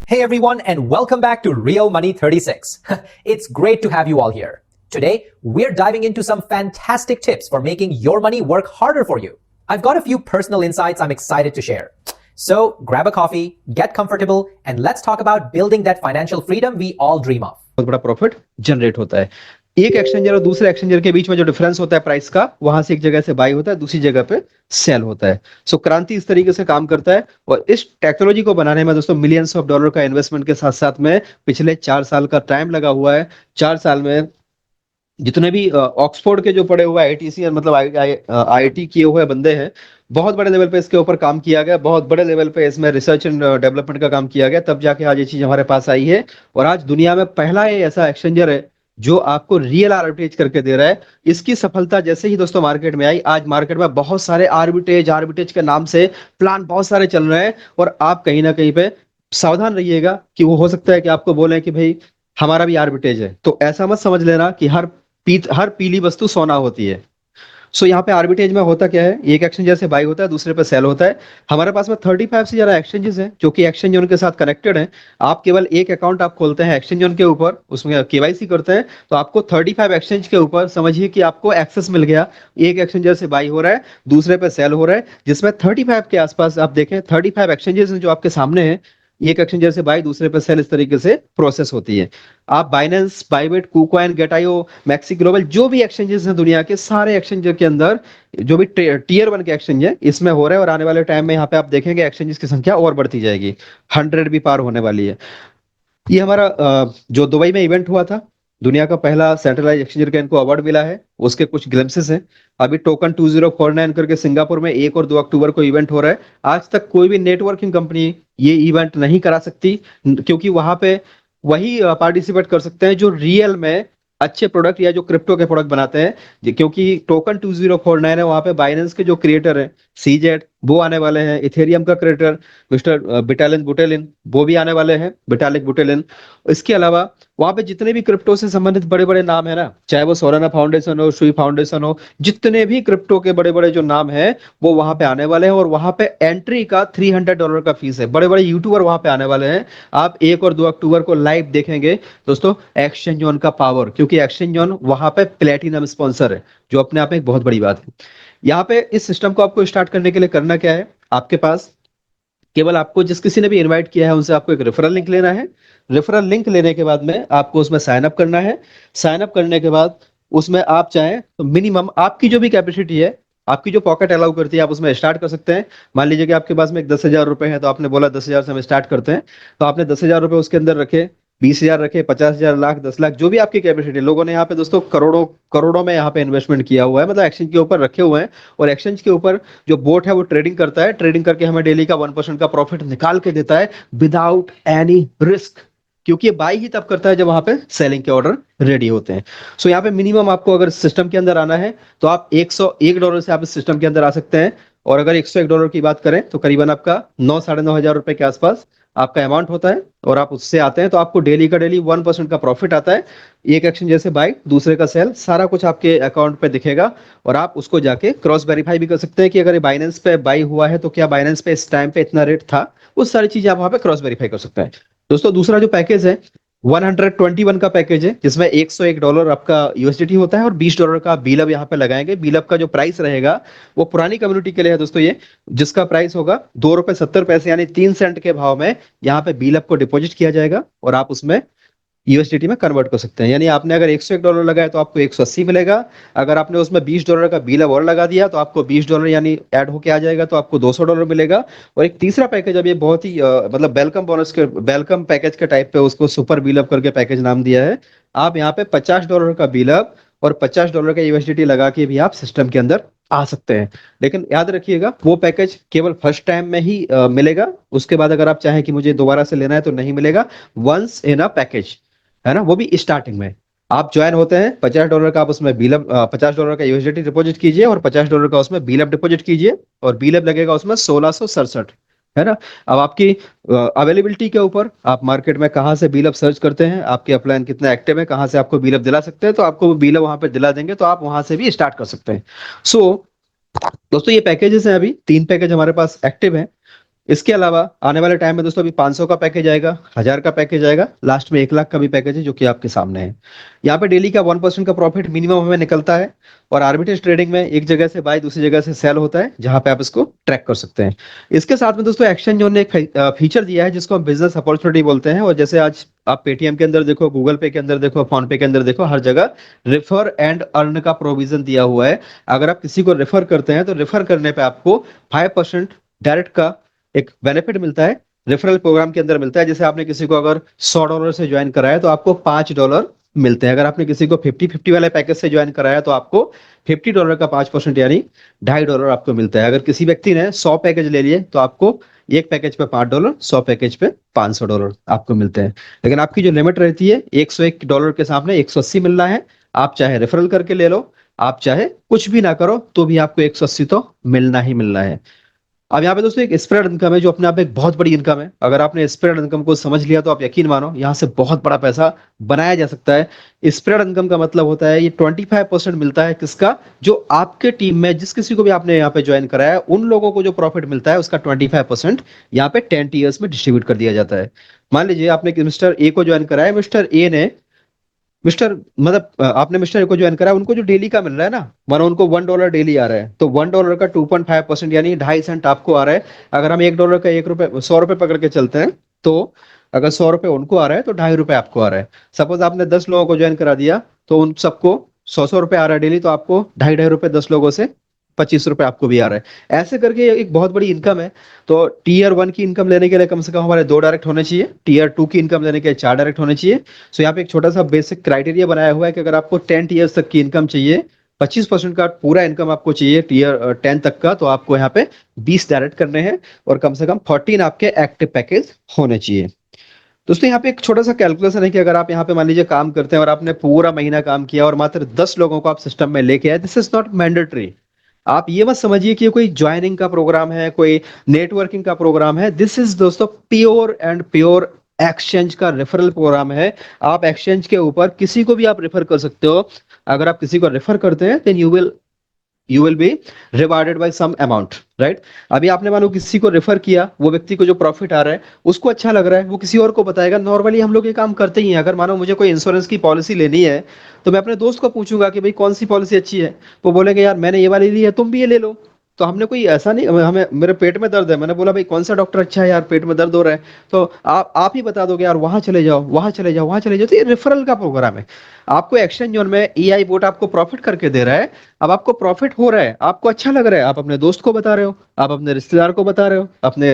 Hey everyone, and welcome back to Real Money 36. It's great to have you all here. Today, we're diving into some fantastic tips for making your money work harder for you. I've got a few personal insights I'm excited to share. So grab a coffee, get comfortable, and let's talk about building that financial freedom we all dream of. बहुत बड़ा profit generate होता है। एक exchanger और दूसरे exchanger के बीच में जो डिफरेंस होता है प्राइस का, वहां से एक जगह से बाई होता है, दूसरी जगह पे सेल होता है। सो क्रांति इस तरीके से काम करता है और इस टेक्नोलॉजी को बनाने में दोस्तों मिलियंस ऑफ डॉलर का इन्वेस्टमेंट के साथ साथ में पिछले 4 साल का टाइम लगा हुआ है। 4 साल में जितने भी ऑक्सफोर्ड के जो पढ़े हुए आईटीसी मतलब आईआईटी किए हुए बंदे हैं, बहुत बड़े लेवल पे इसके ऊपर काम किया गया, बहुत बड़े लेवल पे इसमें रिसर्च एंड डेवलपमेंट का काम किया गया, तब जाके आज ये चीज हमारे पास आई है। और आज दुनिया में पहला ये ऐसा एक्सचेंजर है जो आपको रियल आर्बिट्रेज करके दे रहा है। इसकी सफलता जैसे ही दोस्तों मार्केट में आई, आज मार्केट में बहुत सारे आर्बिट्रेज के नाम से प्लान बहुत सारे चल रहे हैं और आप कहीं ना कहीं पे सावधान रहिएगा कि वो हो सकता है कि आपको बोले कि भाई हमारा भी आर्बिट्रेज है। तो ऐसा मत समझ लेना कि हर पीली वस्तु सोना होती है। सो यहाँ पे आर्बिट्रेज में होता क्या है, एक एक्सचेंजर से बाई होता है, दूसरे पे सेल होता है। हमारे पास में 35 से ज्यादा एक्सचेंजेस हैं जो कि एक्सचेंज जोन के साथ कनेक्टेड हैं। आप केवल एक अकाउंट आप खोलते हैं एक्सचेंज जोन के ऊपर, उसमें केवाईसी करते हैं, तो आपको 35 एक्सचेंज के ऊपर समझिए कि आपको एक्सेस मिल गया। एक एक्सचेंजर से बाई हो रहा है, दूसरे पे सेल हो रहा है, जिसमें 35 के आसपास आप देखें 35 एक्सचेंजेस जो आपके सामने हैं। एक एक्सचेंजर से बाई, दूसरे पे सेल, इस तरीके से प्रोसेस होती है। आप Binance, Bybit, KuCoin, Gate io, MEXC global, जो भी एक्सचेंजेस हैं दुनिया के, सारे एक्सचेंजर के अंदर जो भी टीयर 1 के एक्सचेंज है इसमें हो रहा है। और आने वाले टाइम में यहाँ पे आप देखेंगे एक्सचेंजेस की संख्या और बढ़ती जाएगी, 100 भी पार होने वाली है। ये हमारा जो दुबई में इवेंट हुआ था, दुनिया का पहला सेंट्रलाइज एक्सचेंजर का इनको अवार्ड मिला है, उसके कुछ ग्लिम्सेस हैं। अभी टोकन 2049 करके सिंगापुर में 1 और 2 अक्टूबर को इवेंट हो रहा है। आज तक कोई भी नेटवर्किंग कंपनी ये इवेंट नहीं करा सकती, क्योंकि वहां पे वही पार्टिसिपेट कर सकते हैं जो रियल में अच्छे प्रोडक्ट या जो क्रिप्टो के प्रोडक्ट बनाते हैं। क्योंकि टोकन 2049 है, वहां पे बाइनेंस के जो क्रिएटर हैं सीजेड, वो आने वाले हैं। इथेरियम का क्रिएटर मिस्टर बिटालिन बुटेलिन, वो भी आने वाले हैं, बिटालिक बुटेलिन। इसके अलावा वहां पे जितने भी क्रिप्टो से संबंधित बड़े बड़े नाम है ना, चाहे वो सोलाना फाउंडेशन हो, सुई फाउंडेशन हो, जितने भी क्रिप्टो के बड़े बड़े जो नाम है वो वहां पे आने वाले हैं। और वहां पे एंट्री का $300 का फीस है। बड़े बड़े यूट्यूबर वहां पे आने वाले हैं। आप 1 और 2 अक्टूबर को लाइव देखेंगे दोस्तों एक्सचेंज जोन का पावर, क्योंकि एक्सचेंज जोन वहां पे प्लेटिनम स्पॉन्सर है, जो अपने आप में एक बहुत बड़ी बात है। यहाँ पे इस सिस्टम को आपको स्टार्ट करने के लिए करना क्या है, आपके पास केवल आपको जिस किसी ने भी इनवाइट किया है उनसे आपको एक रेफरल लिंक लेना है। रेफरल लिंक लेने के बाद में आपको उसमें साइन अप करना है। साइन अप करने के बाद उसमें आप चाहें तो मिनिमम आपकी जो भी कैपेसिटी है, आपकी जो पॉकेट अलाउ करती है, आप उसमें स्टार्ट कर सकते हैं। मान लीजिए कि आपके पास में एक 10,000 रुपए है, तो आपने बोला 10,000 से हम स्टार्ट करते हैं, तो आपने 10,000 रुपए उसके अंदर रखे, 20,000 रखे, 50,000, लाख, 10 लाख, जो भी आपकी कैपेसिटी। लोगों ने यहाँ पे दोस्तों करोड़ों करोड़ों में यहाँ पे इन्वेस्टमेंट किया हुआ है, मतलब एक्सचेंज के ऊपर रखे हुए हैं। और एक्सचेंज के ऊपर जो बोट है वो ट्रेडिंग करता है, ट्रेडिंग करके हमें डेली का 1% का प्रॉफिट निकाल के देता है विदाउट एनी रिस्क। क्योंकि ये बाई ही तब करता है जब वहां पे सेलिंग के ऑर्डर रेडी होते हैं। सो यहाँ पे मिनिमम आपको अगर सिस्टम के अंदर आना है तो आप $101 से आप इस सिस्टम के अंदर आ सकते हैं। और अगर $101 की बात करें तो करीबन आपका 9 साढ़े 9 हजार रुपए के आसपास आपका अमाउंट होता है। और आप उससे आते हैं तो आपको डेली का डेली 1% का प्रॉफिट आता है। एक एक्सचेंज जैसे बाई, दूसरे का सेल, सारा कुछ आपके अकाउंट पे दिखेगा। और आप उसको जाके क्रॉस वेरीफाई भी कर सकते हैं कि अगर बाइनेंस पे बाई हुआ है तो क्या बाइनेंस पे इस टाइम पे इतना रेट था, वो सारी चीजें आप वहां पे क्रॉस वेरीफाई कर सकते हैं। दोस्तों दूसरा जो पैकेज है 121 का पैकेज है, जिसमें $101 आपका यूएसडीटी होता है और $20 का बीलब यहाँ पे लगाएंगे। बीलब का जो प्राइस रहेगा वो पुरानी कम्युनिटी के लिए है दोस्तों, ये जिसका प्राइस होगा ₹2.70 यानी 3 सेंट के भाव में यहाँ पे बीलब को डिपॉजिट किया जाएगा और आप उसमें यूएसडीटी में कन्वर्ट कर सकते हैं। यानी आपने अगर $101 लगाया तो आपको 180 मिलेगा। अगर आपने उसमें $20 का बिल और लगा दिया तो आपको $20 यानी ऐड होके आ जाएगा, तो आपको $200 मिलेगा। और एक तीसरा पैकेज, अब ये बहुत ही मतलब वेलकम बोनस के वेलकम पैकेज के टाइप पे उसको सुपर बिल अप करके पैकेज नाम दिया है। आप यहाँ पे $50 का बिल अप और $50 का यूएसडीटी लगा के भी आप सिस्टम के अंदर आ सकते हैं। लेकिन याद रखिएगा वो पैकेज केवल फर्स्ट टाइम में ही मिलेगा। उसके बाद अगर आप चाहें कि मुझे दोबारा से लेना है तो नहीं मिलेगा। वंस इन अ पैकेज है ना, वो भी स्टार्टिंग में आप ज्वाइन होते हैं, $50 का आप उसमें बीलब, $50 का यूएसडीटी डिपॉजिट कीजिए और $50 का उसमें बीलब डिपॉजिट कीजिए और बीलब लगेगा उसमें 1667, है ना। अब आपकी अवेलेबिलिटी के ऊपर आप मार्केट में कहाँ से बीलब सर्च करते हैं, आपके अपलाइन कितना एक्टिव है, कहाँ से आपको बीलब दिला सकते हैं, तो आपको वो बीलब वहां पे दिला देंगे, तो आप वहां से भी स्टार्ट कर सकते हैं। सो दोस्तों ये पैकेजेस हैं, अभी 3 पैकेज हमारे पास एक्टिव हैं। इसके अलावा आने वाले टाइम में दोस्तों अभी 500 का पैकेज आएगा, 1000 का पैकेज आएगा, लास्ट में 1 लाख का भी पैकेज है जो कि आपके सामने है। यहाँ पे डेली का 1% का प्रॉफिट मिनिमम हमें निकलता है। और आर्बिट्रेज ट्रेडिंग में एक जगह से बाय दूसरी जगह से सेल होता है, जहां पे आप इसको ट्रैक कर सकते हैं। इसके साथ में दोस्तों एक्सचेंज ने एक फीचर दिया है जिसको हम बिजनेस अपॉर्चुनिटी बोलते हैं। और जैसे आज आप पेटीएम के अंदर देखो, गूगल पे के अंदर देखो, फोन पे के अंदर देखो, हर जगह रेफर एंड अर्न का प्रोविजन दिया हुआ है। अगर आप किसी को रेफर करते हैं तो रेफर करने पे आपको 5% डायरेक्ट का एक बेनिफिट मिलता है, रेफरल प्रोग्राम के अंदर मिलता है। जैसे आपने किसी को अगर $100 से ज्वाइन कराया तो आपको $5 मिलते हैं। अगर आपने किसी को 50-50 वाले पैकेज से ज्वाइन कराया तो आपको $50 का 5% यानी $2.5 आपको मिलता है। अगर किसी व्यक्ति ने 100 पैकेज ले लिए तो आपको एक पैकेज पे $5, 100 पैकेज पे $500 आपको मिलते हैं। लेकिन आपकी जो लिमिट रहती है $101 के सामने 180 मिलना है। आप चाहे रेफरल करके ले लो, आप चाहे कुछ भी ना करो तो भी आपको 180 तो मिलना ही मिलना है। अब यहाँ पे दोस्तों एक स्प्रेड इनकम है जो अपने आप एक बहुत बड़ी इनकम है। अगर आपने स्प्रेड इनकम को समझ लिया तो आप यकीन मानो यहाँ से बहुत बड़ा पैसा बनाया जा सकता है। स्प्रेड इनकम का मतलब होता है ये 25% मिलता है किसका, जो आपके टीम में जिस किसी को भी आपने यहाँ पे ज्वाइन कराया है उन लोगों को जो प्रॉफिट मिलता है उसका 25% यहाँ पे 10 ईयर्स में डिस्ट्रीब्यूट कर दिया जाता है। मान लीजिए आपने मिस्टर ए को ज्वाइन कराया, मिस्टर ए ने आपने मिस्टर ए को ज्वाइन करा, उनको जो डेली का मिल रहा है ना, मानो उनको $1 डेली आ रहा है तो $1 का 2.5% यानी 2.5 सेंट आपको आ रहा है। अगर हम $1 का ₹1 ₹100 पकड़ के चलते हैं तो अगर ₹100 उनको आ रहा है तो ₹2.5 आपको आ रहा है। सपोज आपने 10 लोगों को ज्वाइन करा दिया तो उन सबको ₹100 आ रहा है डेली, तो आपको ₹2.5 10 लोगों से ₹25 आपको भी आ रहा है। ऐसे करके एक बहुत बड़ी इनकम है। तो Tier 1 की इनकम लेने के लिए कम से कम हमारे 2 डायरेक्ट होने चाहिए, Tier 2 की इनकम लेने के लिए 4 डायरेक्ट होने चाहिए। सो यहाँ पे एक छोटा सा बेसिक क्राइटेरिया बनाया हुआ है कि अगर आपको 10 ईयर्स तक की इनकम चाहिए, 25% का पूरा इनकम आपको चाहिए Tier 10 तक का, तो आपको यहाँ पे 20 डायरेक्ट करने हैं और कम से कम 14 आपके एक्टिव पैकेज होने चाहिए। दोस्तों यहाँ पे एक छोटा सा कैलकुलेशन है कि अगर आप यहाँ पे मान लीजिए काम करते हैं और आपने पूरा महीना काम किया और मात्र 10 लोगों को आप सिस्टम में लेके आए, दिस इज नॉट मैंडेटरी। आप ये मत समझिए कि ये कोई ज्वाइनिंग का प्रोग्राम है, कोई नेटवर्किंग का प्रोग्राम है। दिस इज दोस्तों प्योर एंड प्योर एक्सचेंज का रेफरल प्रोग्राम है। आप एक्सचेंज के ऊपर किसी को भी आप रेफर कर सकते हो। अगर आप किसी को रेफर करते हैं then you will be rewarded by some amount, right. अभी आपने मानो किसी को रेफर किया, वो व्यक्ति को जो प्रॉफिट आ रहा है उसको अच्छा लग रहा है, वो किसी और को बताएगा। नॉर्मली हम लोग ये काम करते ही हैं। अगर मानो मुझे कोई इंश्योरेंस की पॉलिसी लेनी है तो मैं अपने दोस्त को पूछूंगा कि भाई कौन सी पॉलिसी अच्छी है, वो बोलेगा यार मैंने ये वाली ली है, तुम भी ये ले लो। तो हमने कोई ऐसा नहीं, हमें मेरे पेट में दर्द है, मैंने बोला भाई कौन सा डॉक्टर अच्छा है यार, पेट में दर्द हो रहा है, तो आप ही बता दोगे यार वहां चले जाओ, वहां चले जाओ, वहां चले जाओ। तो ये रेफरल का प्रोग्राम है। आपको एक्सचेंज जोन में EI बोट आपको प्रॉफिट करके दे रहा है। अब आपको प्रॉफिट हो रहा है, आपको अच्छा लग रहा है, आप अपने दोस्त को बता रहे हो, आप अपने रिश्तेदार को बता रहे हो, अपने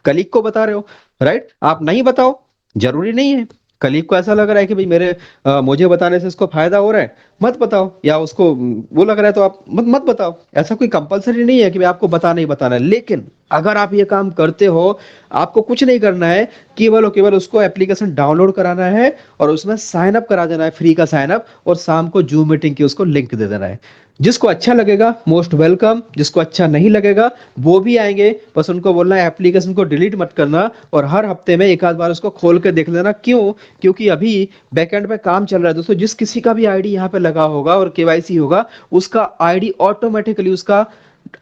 कलीग को बता रहे हो, राइट। आप नहीं बताओ, जरूरी नहीं है। कलीग को ऐसा लग रहा है कि भाई मुझे बताने से इसको फायदा हो रहा है, मत बताओ। या उसको वो लग रहा है तो आप मत बताओ। ऐसा कोई कंपलसरी नहीं है कि भाई आपको बताना ही बताना है। लेकिन अगर आप ये काम करते हो, आपको कुछ नहीं करना है, केवल और केवल उसको एप्लीकेशन डाउनलोड कराना है और उसमें साइन अप करा देना है, फ्री का साइन अप, और शाम को जूम मीटिंग की उसको लिंक दे देना है। जिसको अच्छा लगेगा मोस्ट वेलकम, जिसको अच्छा नहीं लगेगा वो भी आएंगे, बस उनको बोलना है एप्लीकेशन को डिलीट मत करना और हर हफ्ते में एक आध बार उसको खोल के देख लेना। क्यों? क्योंकि अभी बैकएंड पे काम चल रहा है दोस्तों। जिस किसी का भी आईडी यहाँ पे लगा होगा और KYC होगा, उसका आईडी ऑटोमेटिकली उसका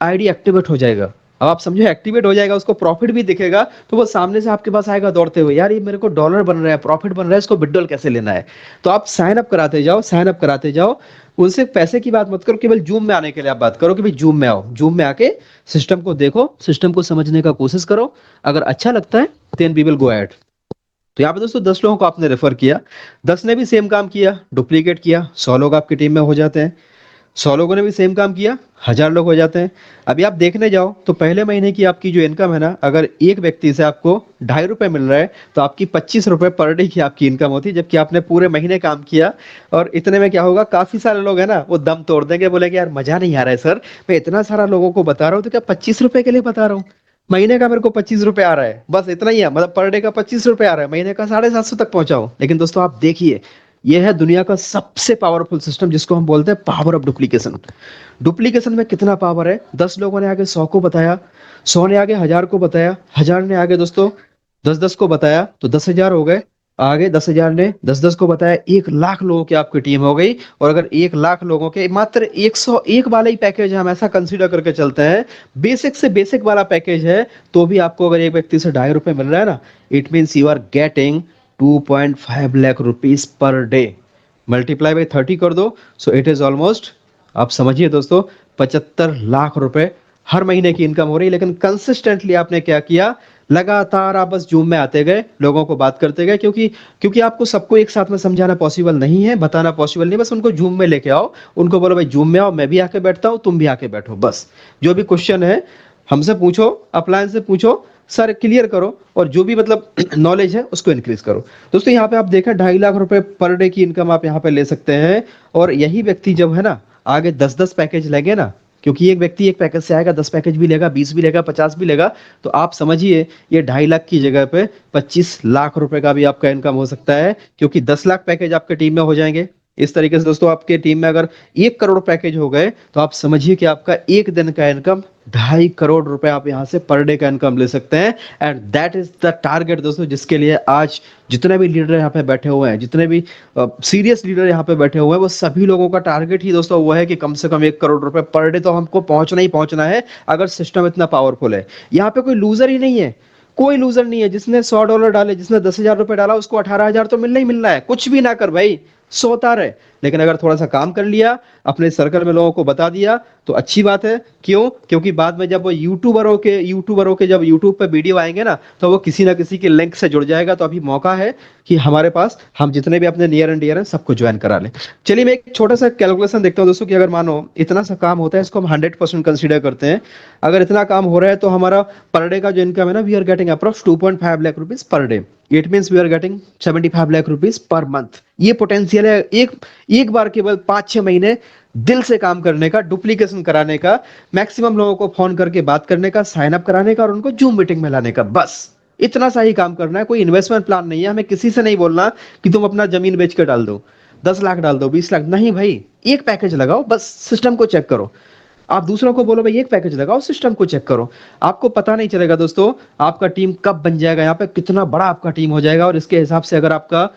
आईडी एक्टिवेट हो जाएगा। अब आप समझो एक्टिवेट हो जाएगा, उसको प्रॉफिट भी दिखेगा, तो वो सामने से आपके पास आएगा दौड़ते हुए, यार ये मेरे को डॉलर बन रहा है, प्रॉफिट बन रहा है, इसको विड्रॉल कैसे लेना है। तो आप साइन अप कराते जाओ, साइन अप कराते जाओ। उनसे पैसे की बात मत करो, केवल जूम में आने के लिए आप बात करो कि भाई जूम में आओ, जूम में आके सिस्टम को देखो, सिस्टम को समझने का कोशिश करो। अगर अच्छा लगता है then we will go at. तो यहाँ पे दोस्तों 10 लोगों को आपने रेफर किया, 10 ने भी सेम काम किया, डुप्लीकेट किया, 100 लोग आपकी टीम में हो जाते हैं। 100 लोगों ने भी सेम काम किया, 1000 लोग हो जाते हैं। अभी आप देखने जाओ तो पहले महीने की आपकी जो इनकम है ना, अगर एक व्यक्ति से आपको ₹2.5 मिल रहा है तो आपकी ₹25 पर डे की आपकी इनकम होती है, जबकि आपने पूरे महीने काम किया। और इतने में क्या होगा, काफी सारे लोग हैं ना वो दम तोड़ देंगे, बोलेंगे यार मजा नहीं आ रहा है सर, मैं इतना सारा लोगों को बता रहा हूँ तो क्या ₹25 के लिए बता रहा हूँ, महीने का मेरे को ₹25 आ रहा है, बस इतना ही है, मतलब पर डे का ₹25 आ रहा है, महीने का 750 तक पहुंचाओ। लेकिन दोस्तों आप देखिए, यह है दुनिया का सबसे पावरफुल सिस्टम जिसको हम बोलते हैं पावर ऑफ डुप्लीकेशन। डुप्लीकेशन में कितना पावर है, 10 लोगों ने आगे 100 को बताया, 100 ने आगे 1000 को बताया, 1000 ने आगे दोस्तों 10-10 को बताया तो 10,000 हो गए, आगे 10,000 ने 10-10 को बताया, 1 लाख लोगों की आपकी टीम हो गई। और अगर 1 लाख लोगों के मात्र 101 वाला ही पैकेज है, हम ऐसा कंसीडर करके चलते हैं, बेसिक से बेसिक वाला पैकेज है, तो भी आपको अगर एक व्यक्ति से ₹2.5 मिल रहा है ना, it means you are getting 2.5 lakh rupees per day. Multiply by 30 कर दो, सो इट इज ऑलमोस्ट, आप समझिए दोस्तों, 75 लाख रुपए हर महीने की इनकम हो रही है। लेकिन कंसिस्टेंटली आपने क्या किया, लगातार आप बस जूम में आते गए, लोगों को बात करते गए, क्योंकि क्योंकि आपको सबको एक साथ में समझाना पॉसिबल नहीं है, बताना पॉसिबल नहीं, बस उनको जूम में लेके आओ, उनको बोलो भाई जूम में आओ, मैं भी आके बैठता हूँ, तुम भी आके बैठो, बस जो भी क्वेश्चन है हमसे पूछो, अपलायंस से पूछो, सर क्लियर करो, और जो भी मतलब नॉलेज है उसको इंक्रीज करो। दोस्तों यहाँ पे आप देखें 2.5 लाख रुपए पर डे की इनकम आप यहाँ पे ले सकते हैं। और यही व्यक्ति जब है ना आगे 10-10 पैकेज लेंगे ना, क्योंकि एक व्यक्ति एक पैकेज से आएगा, 10 पैकेज भी लेगा, 20 भी लेगा, 50 भी लेगा, तो आप समझिए ये 2.5 लाख की जगह पे 25 लाख रुपए का भी आपका इनकम हो सकता है, क्योंकि 10 लाख पैकेज आपके टीम में हो जाएंगे। इस तरीके से दोस्तों आपके टीम में अगर 1 करोड़ पैकेज हो गए, तो आप समझिए कि आपका एक दिन का इनकम 2.5 करोड़ रुपए आप यहाँ से पर डे का इनकम ले सकते हैं। And that is the target दोस्तों, जिसके लिए आज जितने भी लीडर यहाँ पे बैठे हुए हैं, जितने भी सीरियस लीडर यहाँ पे बैठे हुए हैं, वो सभी लोगों का टारगेट ही दोस्तों वो है कि कम से कम 1 करोड़ रुपए पर डे तो हमको पहुंचना ही पहुंचना है, अगर सिस्टम इतना पावरफुल है। यहाँ पे कोई लूजर ही नहीं है, कोई लूजर नहीं है। जिसने $100 डाले, जिसने 10,000 रुपए डाला, उसको 18,000 तो मिलना ही मिलना है, कुछ भी ना कर भाई, सोता रहे। लेकिन अगर थोड़ा सा काम कर लिया, अपने सर्कल में लोगों को बता दिया, तो अच्छी बात है। क्यों? क्योंकि बाद में जब वो यूट्यूबरों के जब यूट्यूब पे वीडियो आएंगे ना, तो वो किसी ना किसी के लिंक से जुड़ जाएगा। तो अभी मौका है कि हमारे पास, हम जितने भी अपने नियर एंड डियर हैं सबको ज्वाइन करा लें। चलिए मैं एक छोटा सा कैलकुलेशन देखता हूँ दोस्तों, कि अगर मानो इतना सा काम होता है, इसको हम 100% कंसिडर करते हैं, अगर इतना काम हो रहा है, तो हमारा पर डे का जो इनकम है ना, we are getting approx 2.5 lakh rupees per day. It means we are getting 75 lakh rupees per month. ये पोटेंशियल है एक बार केवल 5-6 महीने दिल से काम करने का, डुप्लीकेशन कराने का, मैक्सिमम लोगों को फोन करके बात करने का, साइन अप कराने का, और उनको जूम मीटिंग में लाने का, बस इतना सा ही काम करना है। कोई इन्वेस्टमेंट प्लान नहीं है, हमें किसी से नहीं बोलना कि तुम अपना जमीन बेच के डाल दो, 10 लाख डाल दो, 20 लाख नहीं भाई, एक पैकेज लगाओ, बस सिस्टम को चेक करो। आप दूसरों को बोलो भाई एक पैकेज लगाओ, सिस्टम को चेक करो, आपको पता नहीं चलेगा दोस्तों आपका टीम कब बन जाएगा, यहाँ पे कितना बड़ा आपका टीम हो जाएगा। और इसके हिसाब से अगर आपका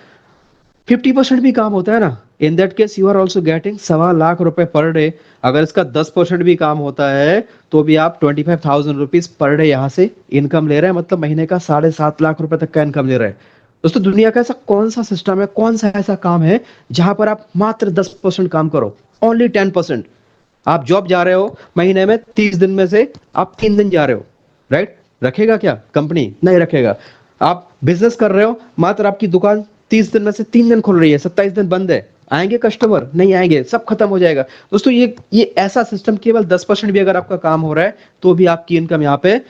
50% भी काम होता है ना, in that case you are also getting 2.25 lakh रुपए पर डे। अगर इसका 10% भी काम होता है, तो भी आप 25,000 रुपीज पर डे यहाँ से इनकम ले रहे हैं, मतलब महीने का 7.5 लाख रुपए तक का इनकम ले रहे हैं। दोस्तों दुनिया का ऐसा कौन सा सिस्टम है, कौन सा ऐसा काम है जहां पर आप मात्र 10% काम करो, ओनली 10%। आप जॉब जा रहे हो, महीने में 30 दिन में से आप 3 दिन जा रहे हो, राइट? रखेगा क्या कंपनी? नहीं रखेगा। आप बिजनेस कर रहे हो, मात्र आपकी दुकान 30 दिन में से 3 दिन खुल रही है, 27 दिन बंद है, आएंगे कस्टमर? नहीं आएंगे, सब खत्म हो जाएगा। दोस्तों ये ऐसा सिस्टम, केवल 10% भी अगर आपका काम हो रहा है, तो भी आपकी इनकम यहाँ पे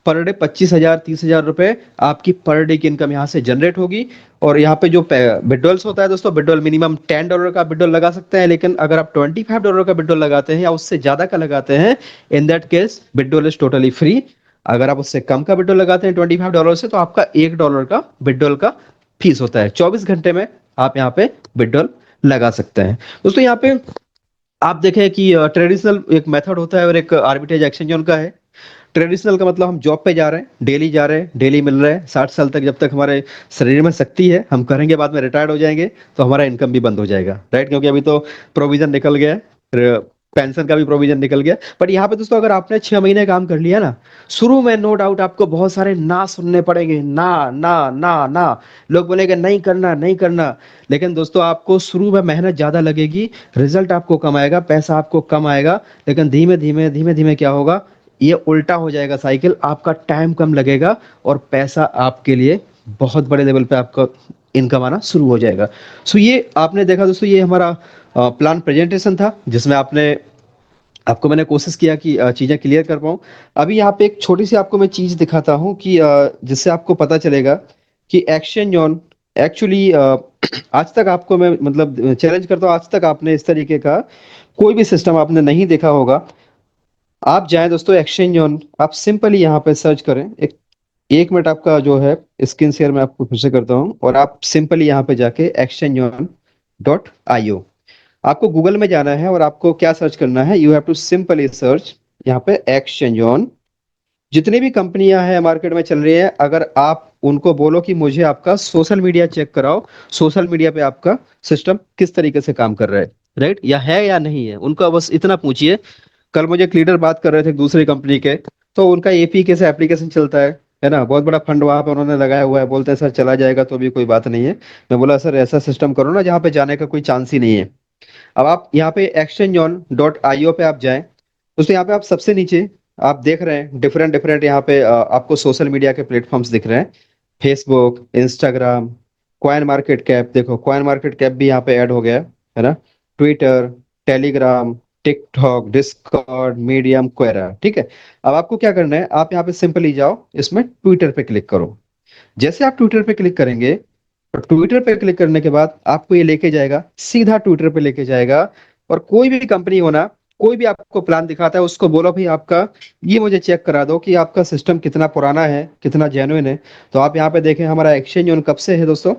पर डे 25,000 30,000 रुपए आपकी पर डे की इनकम यहाँ से जनरेट होगी। और यहाँ पे जो बिडोल्स होता है दोस्तों, बिडोल मिनिमम $10 का बिडोल लगा सकते हैं, लेकिन अगर आप $25 का बिडोल लगाते हैं या उससे ज्यादा का लगाते हैं, इन दैट केस बिडोल इज टोटली फ्री। अगर आप उससे कम का बिडोल लगाते हैं $25 से, तो आपका $1 का बिडोल का फीस होता है। 24 घंटे में आप यहाँ पे बिडोल लगा सकते हैं। दोस्तों यहाँ पे आप देखें कि ट्रेडिशनल एक मेथड होता है और एक आर्बिट्रेज एक्सचेंज उनका है। ट्रेडिशनल का मतलब हम जॉब पे जा रहे हैं, डेली जा रहे हैं, डेली मिल रहे हैं, 60 साल तक जब तक हमारे शरीर में शक्ति है हम करेंगे, बाद में रिटायर्ड हो जाएंगे तो हमारा इनकम भी बंद हो जाएगा, राइट? क्योंकि अभी तो प्रोविजन निकल गया है, पेंशन का भी प्रोविजन निकल गया। बट यहाँ पे दोस्तों अगर आपने 6 महीने काम कर लिया ना, शुरू में नो डाउट आपको बहुत सारे ना सुनने पड़ेंगे, ना ना ना ना, लोग बोलेंगे नहीं करना नहीं करना। लेकिन दोस्तों आपको शुरू में मेहनत ज्यादा लगेगी, रिजल्ट आपको कम आएगा, पैसा आपको कम आएगा, लेकिन धीमे धीमे धीमे धीमे क्या होगा, ये उल्टा हो जाएगा साइकिल, आपका टाइम कम लगेगा और पैसा आपके लिए बहुत बड़े लेवल पे आपका इनकम आना शुरू हो जाएगा। सो ये आपने देखा दोस्तों, ये हमारा प्लान प्रेजेंटेशन था, जिसमें आपको मैंने कोशिश किया कि चीजें क्लियर कर पाऊं। अभी यहाँ पे एक छोटी सी आपको मैं चीज दिखाता हूँ कि जिससे आपको पता चलेगा कि एक्सचेंज ऑन एक्चुअली आज तक आपको मैं मतलब चैलेंज करता हूँ, आज तक आपने इस तरीके का कोई भी सिस्टम आपने नहीं देखा होगा। आप जाएं दोस्तों एक्सचेंज ऑन, आप सिंपली यहाँ पे सर्च करें, एक मिनट आपका जो है स्क्रीन शेयर मैं आपको फिर से करता हूँ, और आप सिंपली यहाँ पे जाके exchangeon.io, आपको गूगल में जाना है और आपको क्या सर्च करना है, you have to simply search यहाँ पे exchangeon, जितनी भी कंपनियां हैं मार्केट में चल रही हैं, अगर आप उनको बोलो कि मुझे आपका सोशल मीडिया चेक कराओ, सोशल मीडिया पे आपका सिस्टम किस तरीके से काम कर रहा है, राइट, या है या नहीं है, उनका बस इतना पूछिए। कल मुझे एक लीडर बात कर रहे थे दूसरी कंपनी के, तो उनका एपीके से एप्लीकेशन चलता है ना, बहुत बड़ा फंड वहां पे उन्होंने लगाया हुआ है, बोलते हैं सर चला जाएगा तो भी कोई बात नहीं है। मैं बोला सर ऐसा सिस्टम करो ना जहाँ पे जाने का कोई चांस ही नहीं है। अब आप यहाँ पे exchangeon.io पे आप जाएं, दोस्तों यहाँ पे आप सबसे नीचे आप देख रहे हैं डिफरेंट डिफरेंट यहाँ पे आपको सोशल मीडिया के प्लेटफॉर्म्स दिख रहे हैं। Facebook, Instagram, coin market cap, देखो कॉइन मार्केट कैप भी यहाँ पे ऐड हो गया है ना, Twitter, Telegram, TikTok, Discord, Medium, Quora, ठीक है। अब आपको क्या करना है, आप यहाँ पे सिंपली जाओ, इसमें ट्विटर पे क्लिक करो। जैसे आप ट्विटर पे क्लिक करेंगे, तो ट्विटर पे क्लिक करने के बाद आपको ये लेके जाएगा, सीधा ट्विटर पे लेके जाएगा। और कोई भी कंपनी हो ना, कोई भी आपको प्लान दिखाता है, उसको बोलो भाई आपका ये मुझे चेक करा दो कि आपका सिस्टम कितना पुराना है, कितना जेन्युइन है। तो आप यहाँ पे देखें हमारा एक्सचेंज ऑन कब से है दोस्तों,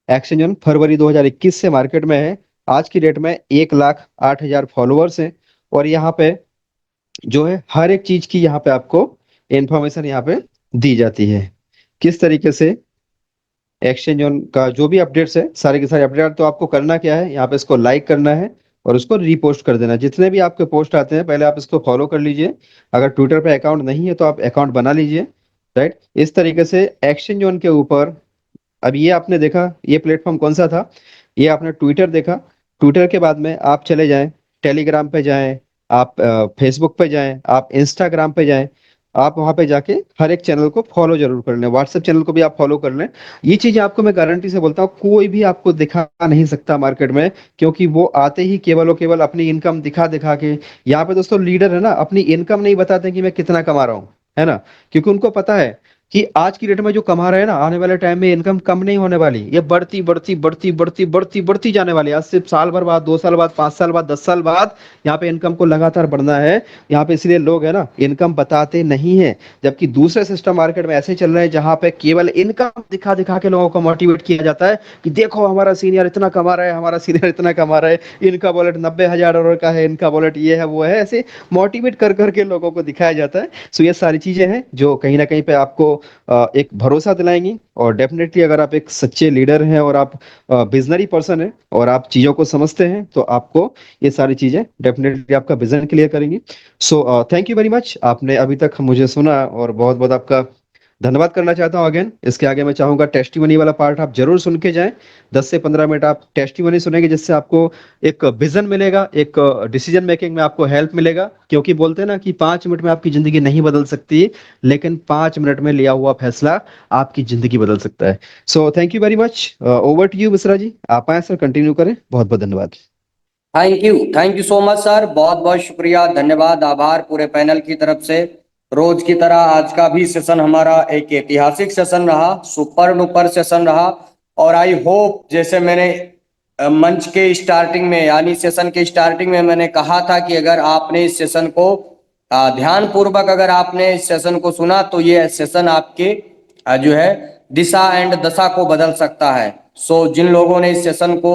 एक्सचेंज ऑन फरवरी 2021 से मार्केट में है। आज की डेट में 1,08,000 फॉलोअर्स हैं। और यहाँ पे जो है हर एक चीज की यहाँ पे आपको इंफॉर्मेशन यहाँ पे दी जाती है, किस तरीके से एक्सचेंज ऑन का जो भी अपडेट्स है, सारे के सारे अपडेट। तो आपको करना क्या है, यहाँ पे इसको लाइक करना है और उसको रीपोस्ट कर देना। जितने भी आपके पोस्ट आते हैं पहले आप इसको फॉलो कर लीजिए। अगर ट्विटर पे अकाउंट नहीं है तो आप अकाउंट बना लीजिए, राइट। इस तरीके से एक्सचेंज ऑन के ऊपर, अब ये आपने देखा ये प्लेटफॉर्म कौन सा था, ये आपने ट्विटर देखा। ट्विटर के बाद में आप चले जाएं, टेलीग्राम पे जाएं, आप फेसबुक पे जाएं, आप इंस्टाग्राम पे जाएं। आप वहां पे जाके हर एक चैनल को फॉलो जरूर कर लें, व्हाट्सएप चैनल को भी आप फॉलो कर लें। ये चीजें आपको मैं गारंटी से बोलता हूँ कोई भी आपको दिखा नहीं सकता मार्केट में, क्योंकि वो आते ही केवल और केवल अपनी इनकम दिखा दिखा के। यहाँ पे दोस्तों लीडर है ना, अपनी इनकम नहीं बताते कि मैं कितना कमा रहा हूँ, है ना, क्योंकि उनको पता है कि आज की डेट में जो कमा रहे हैं ना, आने वाले टाइम में इनकम कम नहीं होने वाली, ये बढ़ती बढ़ती बढ़ती बढ़ती बढ़ती बढ़ती जाने वाली है। आज से साल भर बाद, 2 साल बाद, 5 साल बाद, 10 साल बाद यहाँ पे इनकम को लगातार बढ़ना है। यहाँ पे इसलिए लोग है ना इनकम बताते नहीं है, जबकि दूसरे सिस्टम मार्केट में ऐसे चल रहे हैं जहां पे केवल इनकम दिखा दिखा के लोगों को मोटिवेट किया जाता है कि देखो हमारा सीनियर इतना कमा रहा है, हमारा सीनियर इतना कमा रहा है, इनका वॉलेट 90,000 डॉलर का है, इनका वॉलेट ये है वो है, ऐसे मोटिवेट कर करके लोगों को दिखाया जाता है। सो ये सारी चीजें हैं जो कहीं ना कहीं पे आपको एक भरोसा दिलाएंगी। और डेफिनेटली अगर आप एक सच्चे लीडर हैं और आप विजनरी पर्सन हैं और आप चीजों को समझते हैं, तो आपको ये सारी चीजें डेफिनेटली आपका विजन क्लियर करेंगी। सो थैंक यू वेरी मच, आपने अभी तक मुझे सुना और बहुत बहुत आपका धन्यवाद करना चाहता हूँ अगेन। इसके आगे मैं चाहूंगा टेस्टिमनी वाला पार्ट आप जरूर सुन के जाएं। 10 से 15 मिनट आप टेस्टिमनी सुनेंगे, जिससे आपको एक विजन मिलेगा, एक डिसीजन मेकिंग में आपको हेल्प मिलेगा। क्योंकि बोलते हैं ना कि 5 मिनट में आपकी जिंदगी नहीं बदल सकती, लेकिन 5 मिनट में लिया हुआ फैसला आपकी जिंदगी बदल सकता है। So thank you very much, over to you Mishra ji, आप आए सर, कंटिन्यू करें, बहुत बहुत धन्यवाद। Thank you so much sir, बहुत बहुत शुक्रिया, धन्यवाद, आभार पूरे पैनल की तरफ से। रोज की तरह आज का भी सेशन हमारा एक ऐतिहासिक सेशन रहा, सुपर डुपर सेशन रहा। और आई होप, जैसे मैंने मंच के स्टार्टिंग में यानी सेशन के स्टार्टिंग में मैंने कहा था कि अगर आपने इस सेशन को ध्यान पूर्वक अगर आपने इस सेशन को सुना तो ये सेशन आपके जो है दिशा एंड दशा को बदल सकता है। सो जिन लोगों ने इस सेशन को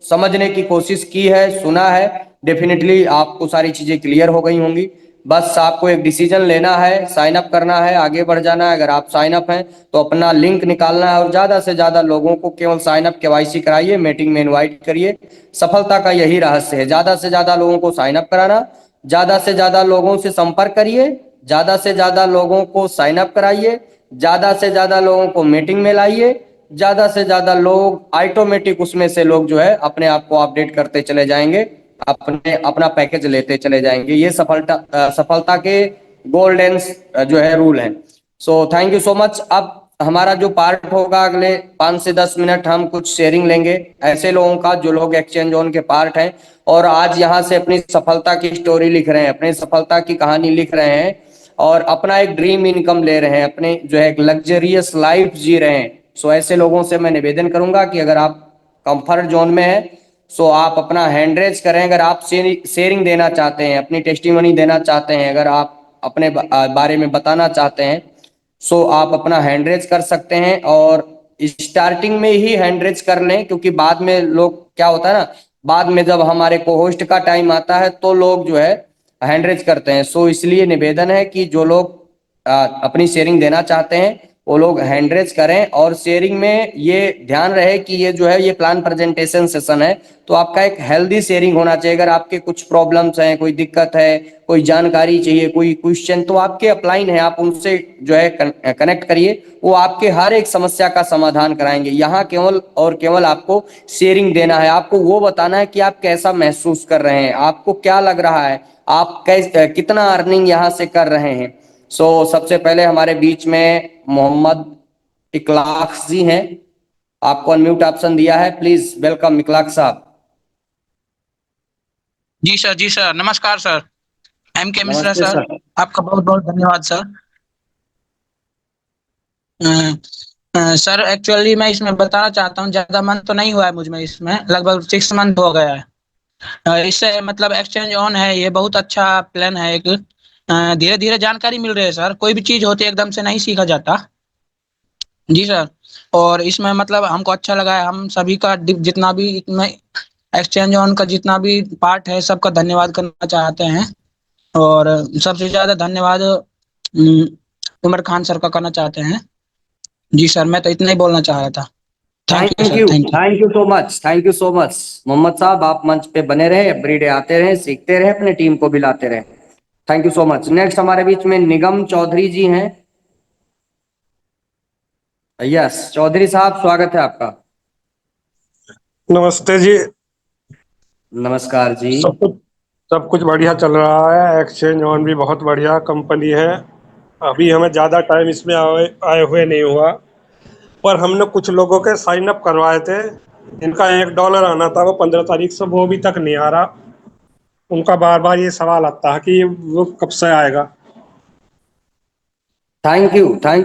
समझने की कोशिश की है, सुना है, डेफिनेटली आपको सारी चीजें क्लियर हो गई होंगी। बस आपको एक डिसीजन लेना है, साइन अप करना है, आगे बढ़ जाना है। अगर आप साइन अप हैं तो अपना लिंक निकालना है और ज्यादा से ज्यादा लोगों को केवल साइन अप केवाईसी कराइए, मीटिंग में इनवाइट करिए। सफलता का यही रहस्य है, ज्यादा से ज्यादा लोगों को साइन अप कराना, ज्यादा से ज्यादा लोगों से संपर्क करिए, ज्यादा से ज्यादा लोगों को साइन अप कराइए, ज्यादा से ज्यादा लोगों को मीटिंग में लाइए, ज्यादा से ज्यादा लोग ऑटोमेटिक उसमें से लोग जो है अपने आप को अपडेट करते चले जाएंगे, अपने अपना पैकेज लेते चले जाएंगे। ये सफलता के गोल्डन जो है रूल है। So thank you so much. अब हमारा जो पार्ट होगा अगले 5 से 10 मिनट हम कुछ शेयरिंग लेंगे ऐसे लोगों का जो लोग एक्सचेंज जोन के पार्ट हैं और आज यहाँ से अपनी सफलता की स्टोरी लिख रहे हैं, अपनी सफलता की कहानी लिख रहे हैं और अपना एक ड्रीम इनकम ले रहे हैं, अपने जो है एक लग्जरियस लाइफ जी रहे हैं। सो ऐसे लोगों से मैं निवेदन करूंगा कि अगर आप कंफर्ट जोन में हैं सो आप अपना हैंड रेज करें। अगर आप शेयरिंग देना चाहते हैं, अपनी टेस्टिमनी देना चाहते हैं, अगर आप अपने बारे में बताना चाहते हैं सो आप अपना हैंड रेज कर सकते हैं। और स्टार्टिंग में ही हैंड रेज कर लें, क्योंकि बाद में लोग क्या होता है ना, बाद में जब हमारे को होस्ट का टाइम आता है तो लोग जो है हैंड रेज करते हैं। सो इसलिए निवेदन है कि जो लोग अपनी शेयरिंग देना चाहते हैं वो लोग हैंड रेज करें। और शेयरिंग में ये ध्यान रहे कि ये जो है ये प्लान प्रेजेंटेशन सेशन है, तो आपका एक हेल्दी शेयरिंग होना चाहिए। अगर आपके कुछ प्रॉब्लम्स हैं, कोई दिक्कत है, कोई जानकारी चाहिए, कोई क्वेश्चन, तो आपके अपलाइन है, आप उनसे जो है कनेक्ट करिए, वो आपके हर एक समस्या का समाधान कराएंगे। यहाँ केवल और केवल आपको शेयरिंग देना है, आपको वो बताना है कि आप कैसा महसूस कर रहे हैं, आपको क्या लग रहा है, आप कितना अर्निंग यहाँ से कर रहे हैं। सबसे पहले हमारे बीच में मोहम्मद इकलाक जी हैं, आपको अनम्यूट ऑप्शन दिया है, प्लीज वेलकम इकलाक साहब। जी सर नमस्कार सर। एम के मिश्रा नमस्ते सर, सर। आपका बहुत बहुत धन्यवाद सर। सर एक्चुअली मैं इसमें बताना चाहता हूँ, ज्यादा मंथ तो नहीं हुआ है मुझ में, इसमें लगभग 6 मंथ हो गया है। इससे मतलब एक्सचेंज ऑन है, ये बहुत अच्छा प्लान है। एक धीरे धीरे जानकारी मिल रही है सर, कोई भी चीज होती है एकदम से नहीं सीखा जाता। जी सर, और इसमें मतलब हमको अच्छा लगा है। हम सभी का जितना भी इसमें एक्सचेंज ऑन का जितना भी पार्ट है, सबका धन्यवाद करना चाहते हैं। और सबसे ज्यादा धन्यवाद उमर खान सर का करना चाहते हैं। जी सर, मैं तो इतना ही बोलना चाह रहा था। Thank you thank sir, you, thank you. Thank you so much, thank you so much. Mohammed साहब आप मंच पे बने रहे, एवरीडे आते रहे, सीखते रहे, अपने टीम को भी लाते रहे। Thank you so much. Next हमारे बीच में निगम चौधरी जी हैं। यस चौधरी साहब, स्वागत है आपका। नमस्ते जी। नमस्कार जी। सब कुछ बढ़िया चल रहा है। एक्सचेंज ऑन भी बहुत बढ़िया कंपनी है। अभी हमें ज़्यादा टाइम इसमें आए हुए नहीं हुआ, पर हमने कुछ लोगों के साइन अप करवाए थे। इनका $1 आना था, वो 15 तारीख से वो अभी तक नहीं आ रहा। उनका बार बार ये सवाल आता है कि वो कब से आएगा। Thank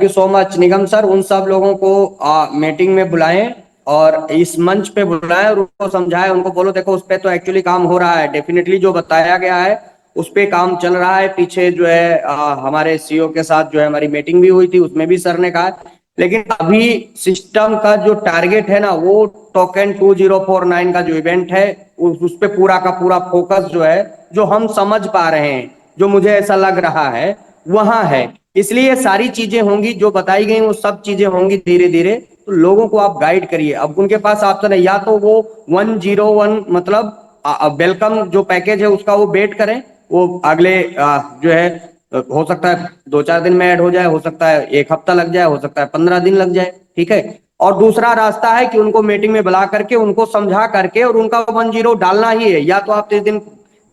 you so much Nigam sir. उन सब लोगों को मीटिंग में बुलाएं और इस मंच पे बुलाएं और उनको समझाएं, उनको बोलो देखो उस पे तो एक्चुअली काम हो रहा है, डेफिनेटली जो बताया गया है उस पे काम चल रहा है। पीछे जो है हमारे सीईओ के साथ जो है हमारी मीटिंग भी हुई थी, उसमें भी सर ने कहा, लेकिन अभी सिस्टम का जो टारगेट है ना, वो टोकन 2049 का जो इवेंट है उस पे पूरा का पूरा फोकस जो है, जो हम समझ पा रहे हैं, जो मुझे ऐसा लग रहा है वहां है। इसलिए सारी चीजें होंगी जो बताई गई, वो सब चीजें होंगी धीरे धीरे। तो लोगों को आप गाइड करिए। अब उनके पास ऑप्शन है, या तो वो 101 मतलब वेलकम जो पैकेज है उसका वो वेट करें, वो अगले जो है हो सकता है 2-4 दिन में ऐड हो जाए, हो सकता है 1 हफ्ता लग जाए, हो सकता है 15 दिन लग जाए, ठीक है। और दूसरा रास्ता है कि उनको मीटिंग में बुला करके उनको समझा करके और उनका 10 डालना ही है। या तो आप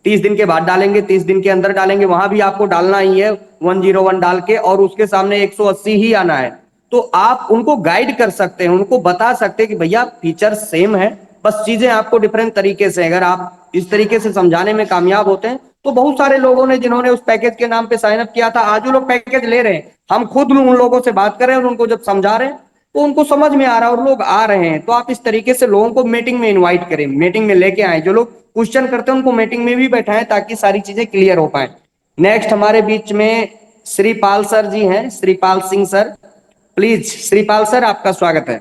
30 दिन के बाद डालेंगे, 30 दिन के अंदर डालेंगे, वहां भी आपको डालना ही है 101 डाल के, और उसके सामने 180 ही आना है। तो आप उनको गाइड कर सकते हैं, उनको बता सकते हैं कि भैया फीचर सेम है, बस चीजें आपको डिफरेंट तरीके से। अगर आप इस तरीके से समझाने में कामयाब होते हैं, तो बहुत सारे लोगों ने जिन्होंने उस पैकेज के नाम पे साइन अप किया था, आज वो लोग पैकेज ले रहे हैं। हम खुद उन लोगों से बात कर रहे हैं और उनको जब समझा रहे हैं तो उनको समझ में आ रहा है और लोग आ रहे हैं। तो आप इस तरीके से लोगों को मीटिंग में इन्वाइट करें, मीटिंग में लेके आए, जो लोग क्वेश्चन करते हैं उनको मीटिंग में भी बैठाएं ताकि सारी चीजें क्लियर हो पाए। नेक्स्ट हमारे बीच में श्रीपाल सर जी हैं, Shripal Singh sir, please Shripal sir आपका स्वागत है।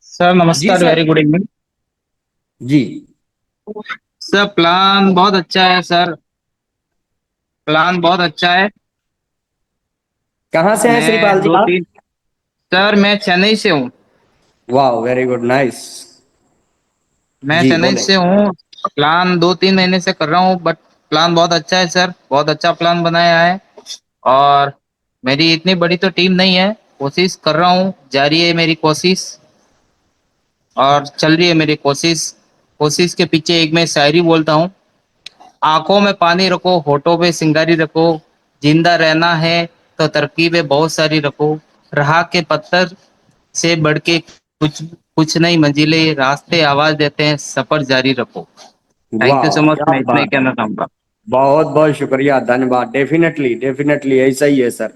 सर जी नमस्कार, सर। Very good evening. जी सर प्लान बहुत अच्छा है सर, प्लान बहुत अच्छा है। कहाँ से हैं मैं श्रीपाल जी दो आप? तीन सर मैं चेन्नई से हूँ। वाह वेरी गुड, नाइस। मैं जी चेन्नई बोले। से हूँ। प्लान 2-3 महीने से कर रहा हूँ, बट प्लान बहुत अच्छा है सर, बहुत अच्छा प्लान बनाया है। और मेरी इतनी बड़ी तो टीम नहीं है, कोशिश कर रहा हूँ, जारी है मेरी कोशिश और चल रही है मेरी कोशिश। कोशिश के पीछे एक मैं शायरी बोलता हूँ। आंखों में पानी रखो, होठों पे सिंगारी रखो, जिंदा रहना है तो तरकीबें बहुत सारी रखो, राह के पत्थर से बढ़ के कुछ कुछ नई मंजिलें, रास्ते आवाज देते हैं, सफर जारी रखो। थैंक यू वाह सो मच, क्या मैं इतना ही बात है। कहना चाहूंगा। बहुत बहुत शुक्रिया, धन्यवाद। डेफिनेटली डेफिनेटली ऐसा ही है सर।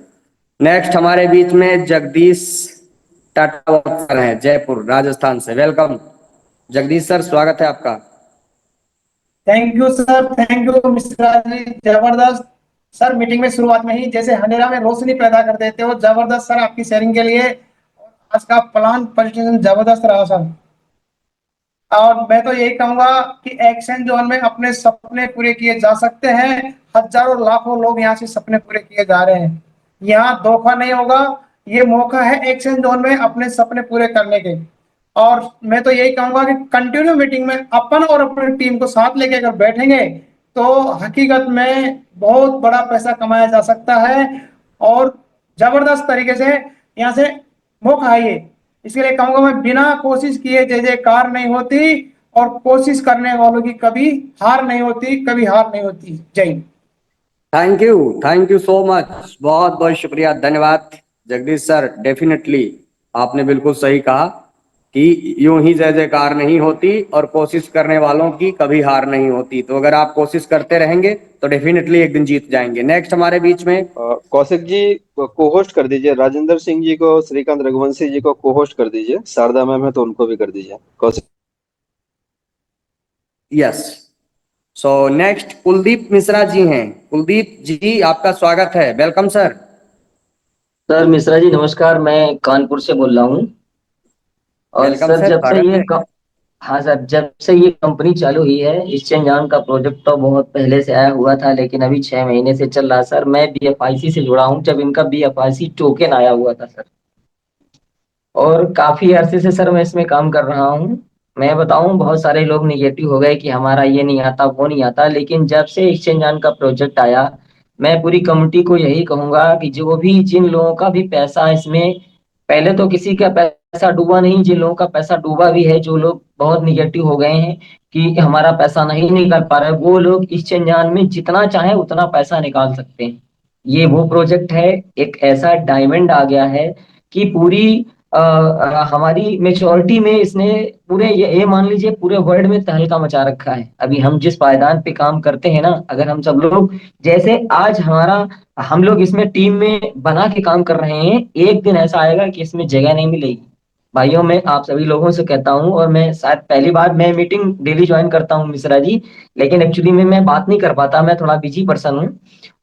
नेक्स्ट हमारे बीच में जगदीश टाटा सर हैं, जयपुर राजस्थान से, वेलकम जगदीश सर, स्वागत है आपका। Thank you sir, thank you Mishra ji, जबरदस्त। सर मीटिंग में शुरुआत में ही जैसे अंधेरा में रोशनी पैदा कर देते हो, जबरदस्त सर आपकी शेयरिंग के लिए। आज का प्लान प्रेजेंटेशन जबरदस्त रहा सर। और मैं तो यही कहूंगा कि एक्सचेंज जोन में अपने सपने पूरे किए जा सकते हैं। हजारों लाखों लोग यहाँ से सपने पूरे किए जा रहे हैं। यहाँ धोखा नहीं होगा। ये मौका है एक्सचेंज जोन में अपने सपने पूरे करने के। और मैं तो यही कहूंगा कि कंटिन्यू मीटिंग में अपन और अपनी टीम को साथ लेके अगर बैठेंगे तो हकीकत में बहुत बड़ा पैसा कमाया जा सकता है। और जबरदस्त तरीके से यहाँ से मौका है ये। इसके लिए कहूंगा मैं, बिना कोशिश किए जय जयकार नहीं होती। और कोशिश करने वालों की कभी हार नहीं होती, कभी हार नहीं होती। जय Hind. Thank you so much, बहुत बहुत शुक्रिया, धन्यवाद जगदीश सर। डेफिनेटली आपने बिल्कुल सही कहा कि यूं ही जय जयकार नहीं होती और कोशिश करने वालों की कभी हार नहीं होती। तो अगर आप कोशिश करते रहेंगे तो डेफिनेटली एक दिन जीत जाएंगे। नेक्स्ट हमारे बीच में कौशिक जी को होस्ट कर दीजिए, राजेंद्र सिंह जी को, श्रीकांत रघुवंशी जी को को होस्ट कर दीजिए, शारदा मैम है तो उनको भी कर दीजिए। Kaushik yes, so next Kuldeep Mishra ji हैं। कुलदीप जी आपका स्वागत है, welcome sir. Sir Mishra ji नमस्कार, मैं कानपुर से बोल रहा हूँ। और वेलकम सर सर, जब से स्वागत ये है। हाँ सर, जब से ये कंपनी चालू हुई है, एक्सचेंज का प्रोजेक्ट तो बहुत पहले से आया हुआ था, लेकिन अभी 6 महीने से चल रहा है सर। मैं बीएफआईसी से जुड़ा हूँ, जब इनका बीएफआईसी टोकन आया हुआ था सर। और काफी अरसे से सर मैं इसमें काम कर रहा हूँ। मैं बताऊं, बहुत सारे लोग निगेटिव हो गए कि हमारा ये नहीं आता वो नहीं आता, लेकिन जब से एक्सचेंज का प्रोजेक्ट आया, मैं पूरी कम्युनिटी को यही कहूंगा कि जो भी जिन लोगों का भी पैसा इसमें, पहले तो किसी का पैसा डूबा नहीं, जिन लोगों का पैसा डूबा भी है, जो लोग बहुत निगेटिव हो गए हैं कि हमारा पैसा नहीं निकाल पा रहा है, वो लोग एक्सचेंज में जितना चाहे उतना पैसा निकाल सकते हैं। ये वो प्रोजेक्ट है, एक ऐसा डायमंड आ गया है कि पूरी हमारी मेच्योरिटी में इसने पूरे ये मान लीजिए पूरे वर्ल्ड में तहलका मचा रखा है। अभी हम जिस पायदान पे काम करते हैं ना, अगर हम सब लोग जैसे आज हमारा, हम लोग इसमें टीम में बना के काम कर रहे हैं, एक दिन ऐसा आएगा कि इसमें जगह नहीं मिलेगी। भाइयों, मैं आप सभी लोगों से कहता हूँ, और मैं शायद पहली बार मैं मीटिंग डेली ज्वाइन करता हूँ मिश्रा जी, लेकिन एक्चुअली में मैं बात नहीं कर पाता, मैं थोड़ा बिजी पर्सन हूँ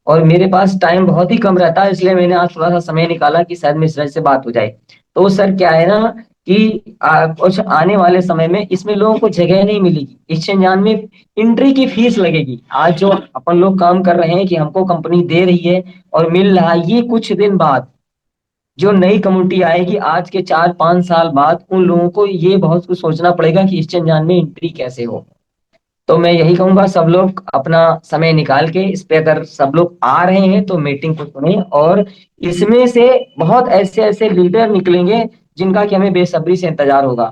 और मेरे पास टाइम बहुत ही कम रहता है, इसलिए मैंने आज थोड़ा सा समय निकाला कि शायद मिश्रा जी से बात हो जाए। तो सर क्या है ना कि कुछ आने वाले समय में इसमें लोगों को जगह नहीं मिलेगी, एक्सचेंज में एंट्री की फीस लगेगी। आज जो अपन लोग काम कर रहे हैं कि हमको कंपनी दे रही है और मिल रहा है, ये कुछ दिन बाद जो नई कम्युनिटी आएगी, आज के 4-5 साल बाद, उन लोगों को ये बहुत कुछ सोचना पड़ेगा कि एक्सचेंज में एंट्री कैसे हो। तो मैं यही कहूंगा, सब लोग अपना समय निकाल के इस पे, अगर सब लोग आ रहे हैं तो मीटिंग को सुने, और इसमें से बहुत ऐसे ऐसे लीडर निकलेंगे जिनका कि हमें बेसब्री से इंतजार होगा।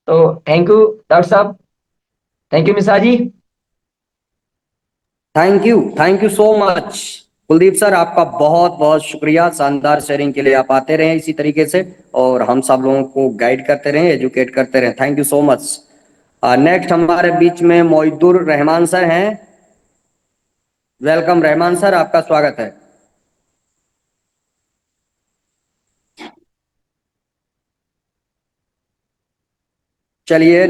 तो थैंक यू डॉक्टर साहब, thank you Mishra ji. Thank you so much Kuldeep sir, आपका बहुत बहुत शुक्रिया। शानदार शेयरिंग के लिए आप आते रहें इसी तरीके से और हम सब लोगों को गाइड करते रहें, एजुकेट करते रहें। Thank you so much. Next हमारे बीच में मोइदुर रहमान सर हैं। वेलकम रहमान सर, आपका स्वागत है। चलिए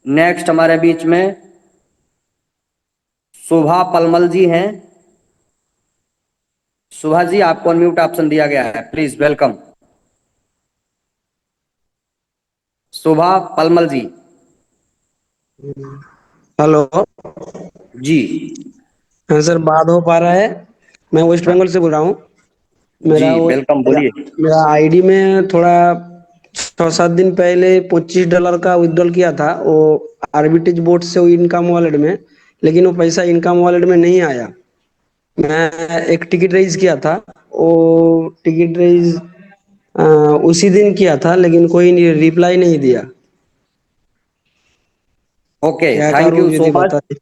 नेक्स्ट हमारे बीच में सुभा पलमल जी हैं। सुभा जी, आपको अनम्यूट ऑप्शन दिया गया है, please welcome. Subha Palmal ji. Hello. जी हाँ सर, बात हो पा रहा है। मैं वेस्ट बंगाल से बोल रहा हूँ। जी मेरा वो वेलकम, बोलिए। मेरा आईडी में थोड़ा 6-7 दिन पहले $25 का विड्रॉल किया था, वो आर्बिट्रेज बोर्ड से, वो इनकम वॉलेट में, लेकिन वो पैसा इनकम वॉलेट में नहीं आया। मैं एक टिकट रेज किया था, वो टिकट रेज उसी दिन किया था, लेकिन कोई रिप्लाई नहीं दिया। ओके, क्या थैंक करूँ यू सो यदि मच। बता।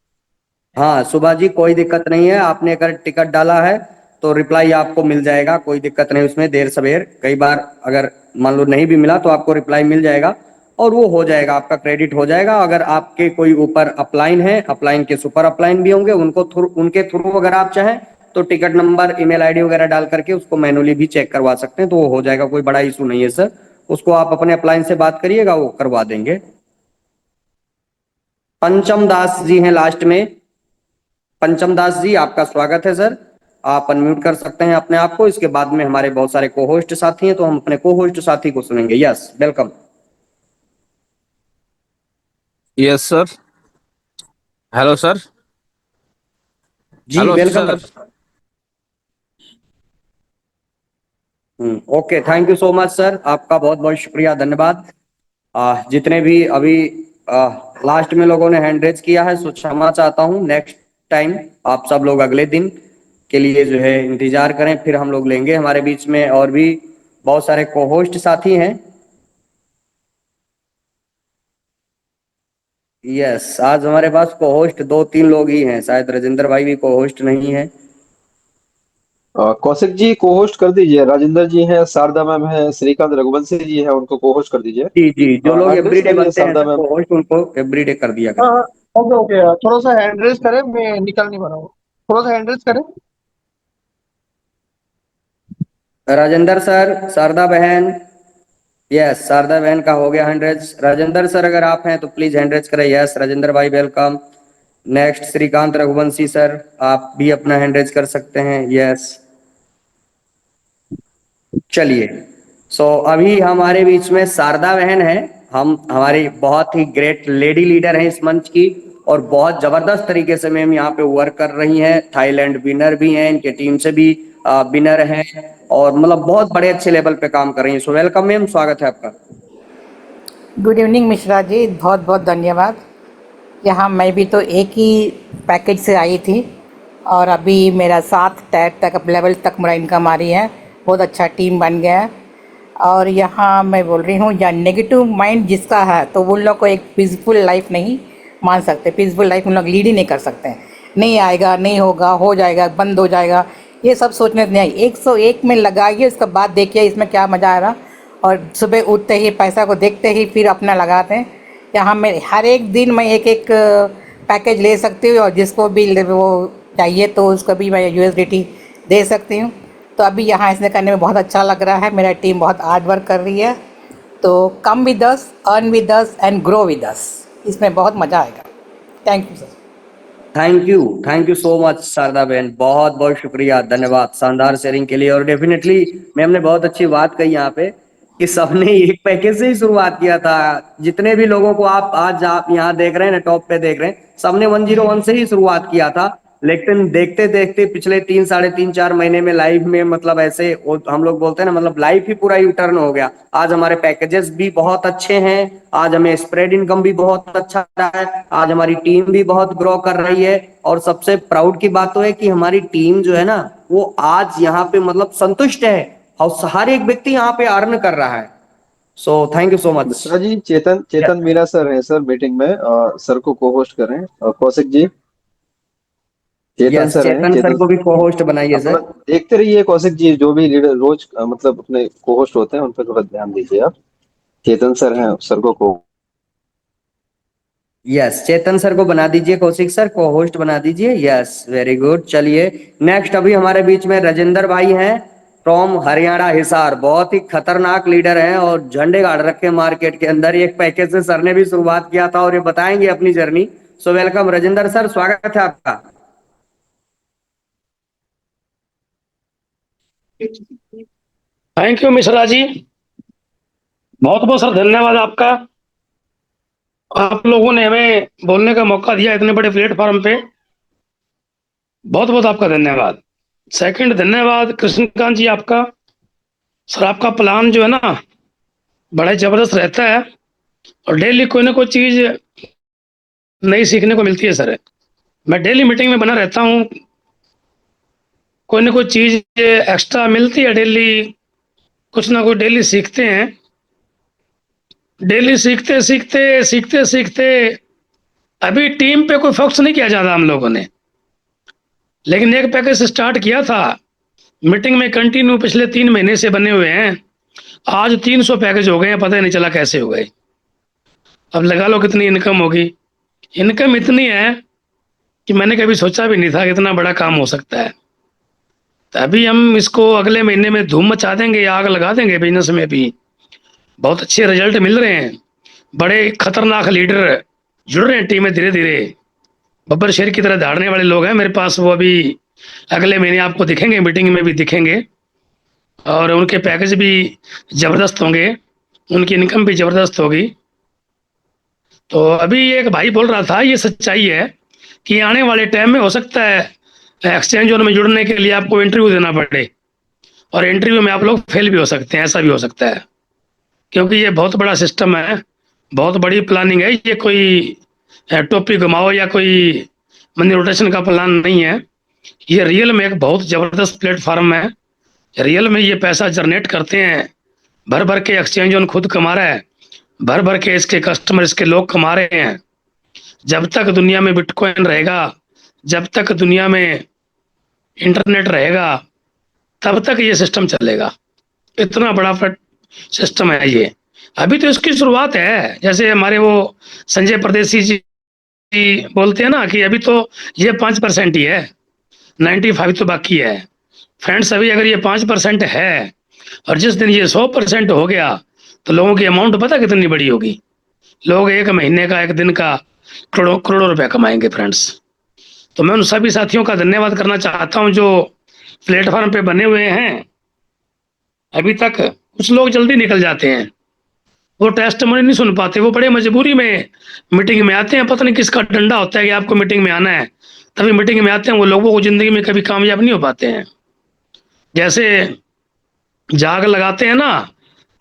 हाँ सुभा जी, कोई दिक्कत नहीं है, आपने अगर टिकट डाला है तो रिप्लाई आपको मिल जाएगा, कोई दिक्कत नहीं उसमें। देर सवेर कई बार अगर मान लो नहीं भी मिला तो आपको रिप्लाई मिल जाएगा और वो हो जाएगा, आपका क्रेडिट हो जाएगा। अगर आपके कोई ऊपर अपलाइन है, अपलाइन के सुपर अपलाइन भी होंगे, उनके थ्रू अगर आप चाहें तो टिकट नंबर, ईमेल आईडी वगैरह डाल करके उसको मैनुअली भी चेक करवा सकते हैं, तो वो हो जाएगा, कोई बड़ा इशू नहीं है सर। उसको आप अपने अपलाइन से बात करिएगा, वो करवा देंगे। पंचम दास जी हैं लास्ट में। पंचम दास जी, आपका स्वागत है सर। आप अनम्यूट कर सकते हैं अपने आप को। इसके बाद में हमारे बहुत सारे को होस्ट साथी हैं, तो हम अपने को होस्ट साथी को सुनेंगे। Yes welcome. Yes sir. Hello sir. जी hello welcome sir. Okay, thank you so much sir, आपका बहुत बहुत शुक्रिया, धन्यवाद। जितने भी अभी लास्ट में लोगों ने हैंड रेज किया है, सो क्षमा चाहता हूँ। नेक्स्ट टाइम आप सब लोग अगले दिन के लिए जो है इंतजार करें, फिर हम लोग लेंगे। हमारे बीच में और भी बहुत सारे को होस्ट साथी हैं। यस, आज हमारे पास को होस्ट 2-3 लोग ही हैं, शायद राजेंद्र भाई भी को होस्ट नहीं है। कौशिक जी को होस्ट कर दीजिए, राजेंद्र जी हैं, शारदा मैम है, श्रीकांत रघुवंशी जी है, उनको को होस्ट कर दीजिए। जी जी, जो लोग हैंड रेस एवरीडे करिए बनते हैं शारदा सर मैम। को होस्ट, उनको एवरीडे कर दिया हाँ करें। हाँ, ओके ओके, थोड़ा सा हैंड रेस करें, मैं निकल नहीं पा रहा हूँ, थोड़ा सा हैंड रेस करें। राजेंद्र सर, शारदा बहन, यस शारदा बहन का हो गया हैंड रेज। राजेंद्र सर अगर आप हैं तो प्लीज हैंड रेज करें। यस राजेंद्र भाई welcome. Next Shrikant Raghuvanshi sir, आप भी अपना हैंड रेज कर सकते हैं। यस, चलिए। अभी हमारे बीच में शारदा बहन है। हम हमारी बहुत ही ग्रेट लेडी लीडर हैं इस मंच की, और बहुत जबरदस्त तरीके से मैम यहाँ पे वर्क कर रही हैं। थाईलैंड विनर भी हैं, इनके टीम से भी विनर हैं, और मतलब बहुत बड़े अच्छे लेवल पे काम कर रही हैं। सो वेलकम मैम, स्वागत है आपका। गुड इवनिंग मिश्रा जी, बहुत बहुत धन्यवाद। यहाँ मैं भी तो एक ही पैकेज से आई थी, और अभी मेरा 7 टैग तक लेवल तक मेरा इनकम आ रही है। बहुत अच्छा टीम बन गया है। और यहाँ मैं बोल रही हूँ, या नेगेटिव माइंड जिसका है तो उन लोग को एक पीसफुल लाइफ नहीं मान सकते। पीसफुल लाइफ उन लोग लीड ही नहीं कर सकते। नहीं आएगा, नहीं होगा, हो जाएगा, बंद हो जाएगा, ये सब सोचने से नहीं आई। 101 में लगाइए, उसके बाद देखिए इसमें क्या मज़ा आ रहा। और सुबह उठते ही पैसा को देखते ही फिर अपना लगाते हैं। यहाँ मैं हर एक दिन मैं एक एक पैकेज ले सकती हूँ, और जिसको भी वो चाहिए तो उसको भी मैं USDT दे सकती हूँ। तो अभी यहाँ इसने करने में बहुत अच्छा लग रहा है। मेरा टीम बहुत हार्ड वर्क कर रही है। तो come with us, earn with us and grow with us, इसमें बहुत मज़ा आएगा। Thank you sir. Thank you so much Sharda बहन, बहुत बहुत शुक्रिया, धन्यवाद शानदार शेयरिंग के लिए। और डेफिनेटली मैम ने बहुत अच्छी बात कही यहाँ पे कि सबने एक पैकेज से ही शुरुआत किया था। जितने भी लोगों को आप यहाँ देख रहे हैं ना, टॉप पे देख रहे हैं, सबने 101 से ही शुरुआत किया था। लेकिन देखते देखते पिछले 3-3.5-4 महीने में लाइफ में मतलब ऐसे हम लोग बोलते हैं ना, मतलब लाइफ ही पूरा यू टर्न हो गया। आज हमारे पैकेजेस भी बहुत अच्छे हैं, आज हमें स्प्रेड इनकम भी बहुत अच्छा रहा है, आज हमारी टीम भी बहुत ग्रो कर रही है। और सबसे प्राउड की बात तो है कि हमारी टीम जो है ना, वो आज यहाँ पे मतलब संतुष्ट है, और हर एक व्यक्ति यहाँ पे अर्न कर रहा है। So thank you so much. Mishra ji, Chetan Meera sir हैं सर मीटिंग में, सर को को होस्ट करें। और कौशिक जी, चेतन यस, सर हैं, चेतन सर को भी को होस्ट बनाइए अपना सर। देखते रहिए। कौशिक जी जो भी लीडर रोज मतलब अपने को होस्ट होते हैं, उन पर थोड़ा ध्यान दीजिए आप। चेतन सर हैं, सर को यस, चेतन सर को बना दीजिए, कौशिक सर को होस्ट बना दीजिए। Yes, very good. चलिए नेक्स्ट अभी हमारे बीच में राजेंद्र भाई हैं फ्रॉम हरियाणा हिसार। बहुत ही खतरनाक लीडर हैं और झंडे गाड़ रखे मार्केट के अंदर। एक पैकेज से सर ने भी शुरुआत किया था और ये बताएंगे अपनी journey. So welcome Rajendra sir, स्वागत है आपका। थैंक यू मिश्रा जी, बहुत बहुत सर धन्यवाद आपका। आप लोगों ने हमें बोलने का मौका दिया इतने बड़े प्लेटफॉर्म पे, बहुत बहुत आपका धन्यवाद। सेकंड धन्यवाद कृष्णकांत जी आपका। सर आपका प्लान जो है ना, बड़ा जबरदस्त रहता है, और डेली कोई ना कोई चीज नई सीखने को मिलती है सर। मैं डेली मीटिंग में बना रहता हूँ, कोई ना कोई चीज एक्स्ट्रा मिलती है डेली, कुछ ना कुछ डेली सीखते हैं। डेली सीखते अभी टीम पे कोई फोकस नहीं किया जाता हम लोगों ने, लेकिन एक पैकेज स्टार्ट किया था, मीटिंग में कंटिन्यू पिछले 3 महीने से बने हुए हैं। आज 300 पैकेज हो गए हैं, पता ही नहीं चला कैसे हो गए। अब लगा लो कितनी इनकम होगी। इनकम इतनी है कि मैंने कभी सोचा भी नहीं था कि इतना बड़ा काम हो सकता है। तो अभी हम इसको अगले महीने में धूम मचा देंगे, आग लगा देंगे बिजनेस में भी। बहुत अच्छे रिजल्ट मिल रहे हैं, बड़े खतरनाक लीडर जुड़ रहे हैं टीम में धीरे धीरे। बब्बर शेर की तरह दौड़ने वाले लोग हैं मेरे पास, वो अभी अगले महीने आपको दिखेंगे, मीटिंग में भी दिखेंगे। और उनके पैकेज भी ज़बरदस्त होंगे, उनकी इनकम भी ज़बरदस्त होगी। तो अभी एक भाई बोल रहा था, ये सच्चाई है कि आने वाले टाइम में हो सकता है एक्सचेंज जोन में जुड़ने के लिए आपको इंटरव्यू देना पड़े, और इंटरव्यू में आप लोग फेल भी हो सकते हैं, ऐसा भी हो सकता है, क्योंकि ये बहुत बड़ा सिस्टम है, बहुत बड़ी प्लानिंग है। ये कोई टोपी घुमाओ या कोई मनी रोटेशन का प्लान नहीं है। ये रियल में एक बहुत ज़बरदस्त प्लेटफॉर्म है। रियल में ये पैसा जनरेट करते हैं, भर भर के एक्सचेंज जोन खुद कमा रहा है, भर भर के इसके कस्टमर, इसके लोग कमा रहे हैं। जब तक दुनिया में बिटकॉइन रहेगा, जब तक दुनिया में इंटरनेट रहेगा, तब तक ये सिस्टम चलेगा। इतना बड़ा सिस्टम है ये। अभी तो इसकी शुरुआत है। जैसे हमारे वो संजय परदेसी जी बोलते हैं ना कि अभी तो ये 5% ही है, 95 तो बाकी है। फ्रेंड्स, अभी अगर ये 5% है और जिस दिन ये 100% हो गया तो लोगों की अमाउंट पता कितनी बड़ी होगी। लोग एक महीने का, एक दिन का करोड़ों करोड़ों रुपया कमाएंगे फ्रेंड्स। तो मैं उन सभी साथियों का धन्यवाद करना चाहता हूं जो प्लेटफॉर्म पे बने हुए हैं अभी तक। कुछ लोग जल्दी निकल जाते हैं, वो टेस्टिमोनी नहीं सुन पाते, वो बड़े मजबूरी में मीटिंग में आते हैं। पता नहीं किसका डंडा होता है कि आपको मीटिंग में आना है, तभी मीटिंग में आते हैं। वो लोगों को ज़िंदगी में कभी कामयाब नहीं हो पाते हैं। जैसे जाग लगाते हैं ना,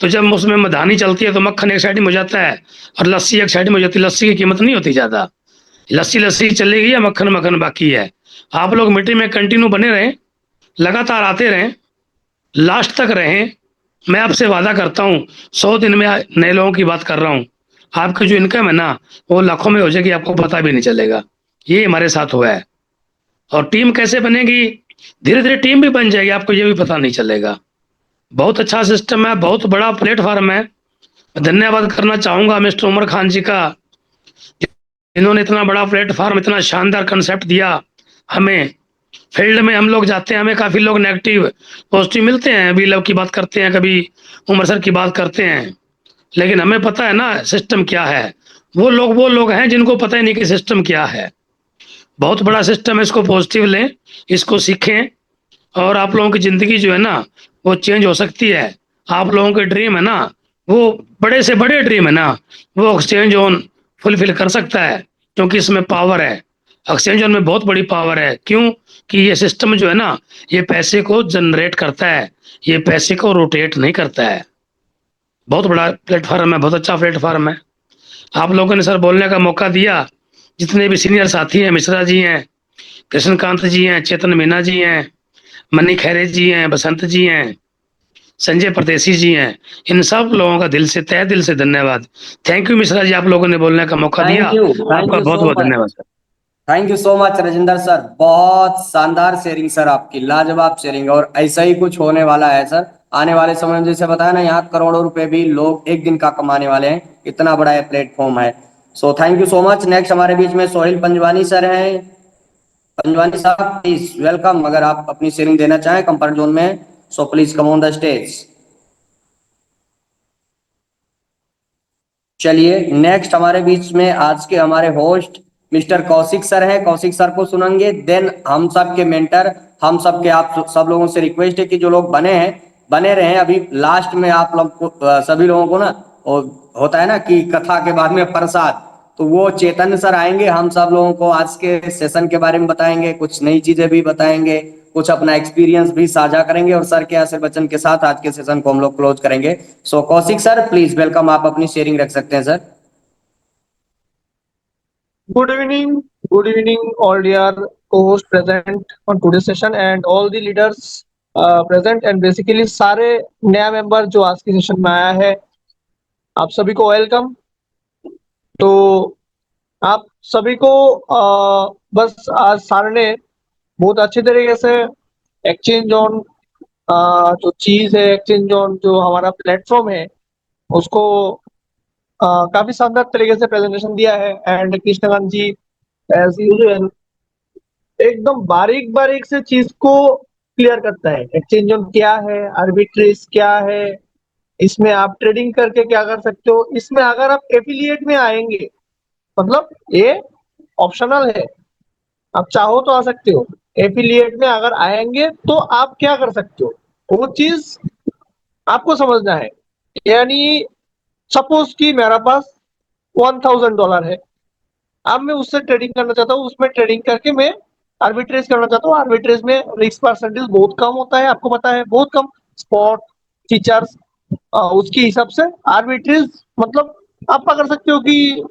तो जब उसमें मधानी चलती है तो मक्खन एक साइड में हो जाता है और लस्सी एक साइड में हो जाती है। लस्सी की कीमत नहीं होती ज़्यादा, लस्सी लस्सी चलेगी या मक्खन मक्खन बाकी है। आप लोग मीटिंग में कंटिन्यू बने रहें, लगातार आते रहें, लास्ट तक रहें। मैं आपसे वादा करता हूँ 100 दिन में नए लोगों की बात कर रहा हूँ, आपकी जो इनकम है ना वो लाखों में हो जाएगी, आपको पता भी नहीं चलेगा। ये हमारे साथ हुआ है। और टीम कैसे बनेगी, धीरे धीरे टीम भी बन जाएगी, आपको ये भी पता नहीं चलेगा। बहुत अच्छा सिस्टम है, बहुत बड़ा प्लेटफॉर्म है। धन्यवाद करना चाहूँगा मिस्टर उमर खान जी का, इन्होंने इतना बड़ा प्लेटफॉर्म, इतना शानदार कंसेप्ट दिया हमें। फील्ड में हम लोग जाते हैं, हमें काफ़ी लोग नेगेटिव पॉजिटिव मिलते हैं, अभी लव की बात करते हैं, कभी उमर सर की बात करते हैं, लेकिन हमें पता है ना सिस्टम क्या है। वो लोग हैं जिनको पता ही नहीं कि सिस्टम क्या है। बहुत बड़ा सिस्टम है, इसको पॉजिटिव लें, इसको सीखें, और आप लोगों की ज़िंदगी जो है ना वो चेंज हो सकती है। आप लोगों के ड्रीम है ना, वो बड़े से बड़े ड्रीम है ना, वो एक्सचेंज ऑन फुलफिल कर सकता है, क्योंकि इसमें पावर है। एक्सचेंज ऑन में बहुत बड़ी पावर है। क्यों? कि ये सिस्टम जो है ना ये पैसे को जनरेट करता है, ये पैसे को रोटेट नहीं करता है। बहुत बड़ा प्लेटफॉर्म है, बहुत अच्छा प्लेटफॉर्म है। आप लोगों ने सर बोलने का मौका दिया। जितने भी सीनियर साथी हैं, मिश्रा जी हैं, कृष्णकांत जी हैं, चेतन मीना जी हैं, मनी खैरे जी हैं, बसंत जी हैं, संजय परदेसी जी हैं, इन सब लोगों का दिल से, तहे दिल से धन्यवाद। थैंक यू मिश्रा जी, आप लोगों ने बोलने का मौका दिया। आपका बहुत बहुत धन्यवाद sir. Thank you so much Rajendra sir, बहुत शानदार शेयरिंग सर, आपकी लाजवाब शेयरिंग। और ऐसा ही कुछ होने वाला है सर आने वाले समय में। जैसे बताया ना, यहाँ करोड़ों रुपए भी लोग एक दिन का कमाने वाले हैं, इतना बड़ा ये प्लेटफॉर्म है। So thank you so much. Next हमारे बीच में सोहेल पंजवानी सर हैं। पंजवानी साहब प्लीज वेलकम, अगर आप अपनी शेयरिंग देना चाहें कंफर्ट जोन में, so please come on the stage. चलिए नेक्स्ट हमारे बीच में आज के हमारे होस्ट मिस्टर कौशिक सर हैं। कौशिक सर को सुनेंगे, देन हम सब के मेंटर, हम सब के आप सब लोगों से रिक्वेस्ट है कि जो लोग बने हैं बने रहे। अभी लास्ट में आप लोग को सभी लोगों को ना होता है ना कि कथा के बाद में प्रसाद, तो वो चेतन सर आएंगे, हम सब लोगों को आज के सेशन के बारे में बताएंगे, कुछ नई चीजें भी बताएंगे, कुछ अपना एक्सपीरियंस भी साझा करेंगे, और सर के आशीर्वचन के साथ आज के सेशन को हम लोग क्लोज करेंगे। सो कौशिक सर प्लीज वेलकम, आप अपनी शेयरिंग रख सकते हैं sir. Good evening, all dear co-host present on today's session and all the leaders present and basically सारे नया मेंबर जो आज के सेशन में आया है, आप सभी को वेलकम। तो आप सभी को बस आज सर ने बहुत अच्छी तरीके से एक्सचेंज ऑन जो चीज है, एक्सचेंज ऑन जो हमारा प्लेटफॉर्म है, उसको काफी शानदार तरीके से प्रेजेंटेशन दिया है। And Krishnakant ji as usual एकदम बारीक बारीक से चीज को क्लियर करता है। एक्सचेंज ऑन क्या है, आर्बिट्रेज क्या है, इसमें आप ट्रेडिंग करके क्या कर सकते हो, इसमें अगर आप एफिलिएट में आएंगे, मतलब ये ऑप्शनल है, आप चाहो तो आ सकते हो। एफिलिएट में अगर आएंगे तो आप क्या कर सकते हो, वो चीज आपको समझना है। यानी सपोज कि मेरा पास $1000 है। अब मैं उससे ट्रेडिंग करना चाहता हूँ, उसमें ट्रेडिंग करके मैं आर्बिट्रेज करना चाहता हूँ। आर्बिट्रेज में रिस्क परसेंटेज बहुत कम होता है, आपको पता है, बहुत कम। स्पॉट फीचर्स उसके हिसाब से आर्बिट्रेज मतलब आप पकड़ सकते हो कि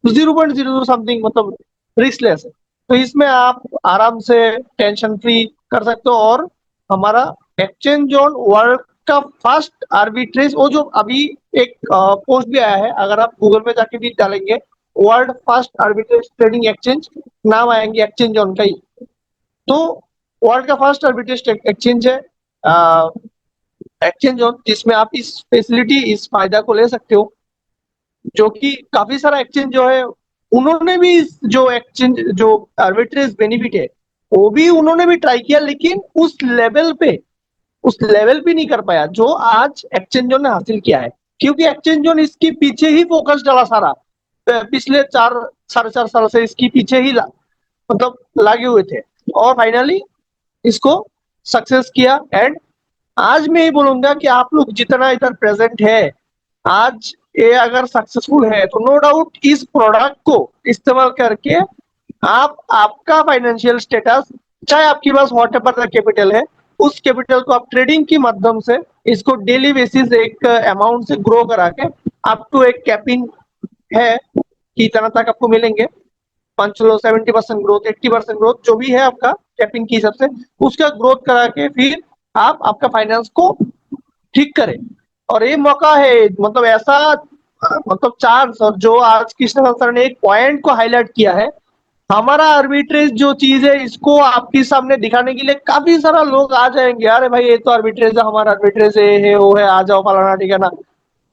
0.00 समथिंग, मतलब रिस्क लेस है। तो इसमें आप आराम से टेंशन फ्री कर सकते हो। और हमारा एक्सचेंज ऑन वर्ल्ड का फर्स्ट आर्बिट्रेज, वो जो अभी एक पोस्ट भी आया है, अगर आप गूगल में जाके भी डालेंगे world first arbitrage trading exchange, नाम आएंगे एक्सचेंज ऑन का ही। तो वर्ल्ड का फर्स्ट आर्बिट्रेज एक्सचेंज है एक्सचेंज ऑन, जिसमें आप इस फैसिलिटी, इस फायदा को ले सकते हो, जो कि काफी सारा एक्सचेंज जो है उन्होंने भी जो एक्सचेंज जो आर्बिट्रेज बेनिफिट है वो भी उन्होंने भी ट्राई किया, लेकिन उस लेवल पे नहीं कर पाया जो आज एक्सचेंज जोन ने हासिल किया है। क्योंकि एक्सचेंज जोन इसके पीछे ही फोकस डाला सारा, पिछले 4 साढ़े 4 साल से इसके पीछे ही मतलब लगे हुए थे, और फाइनली इसको सक्सेस किया। एंड आज मैं ये बोलूंगा कि आप लोग जितना इधर प्रेजेंट है, आज ये अगर सक्सेसफुल है तो नो डाउट इस प्रोडक्ट को इस्तेमाल करके आप आपका फाइनेंशियल स्टेटस, चाहे आपके पास वॉट एवर कैपिटल है, उस कैपिटल को आप ट्रेडिंग के माध्यम से इसको डेली बेसिस एक अमाउंट से ग्रो करा के अप टू एक कैपिंग है कि इतना तक आपको मिलेंगे, 70% ग्रोथ, 80% ग्रोथ, जो भी है आपका कैपिंग के हिसाब से, उसका ग्रोथ करा के फिर आप आपका फाइनेंस को ठीक करें। और ये मौका है, मतलब ऐसा मतलब चांस, और जो आज कृष्ण सर ने एक पॉइंट को हाईलाइट किया है, हमारा आर्बिट्रेज जो चीज है इसको आपके सामने दिखाने के लिए काफी सारा लोग आ जाएंगे, अरे भाई ये तो आर्बिट्रेज है, हमारा आर्बिट्रेज है वो है, आ जाओ फलाना ठीक है ना।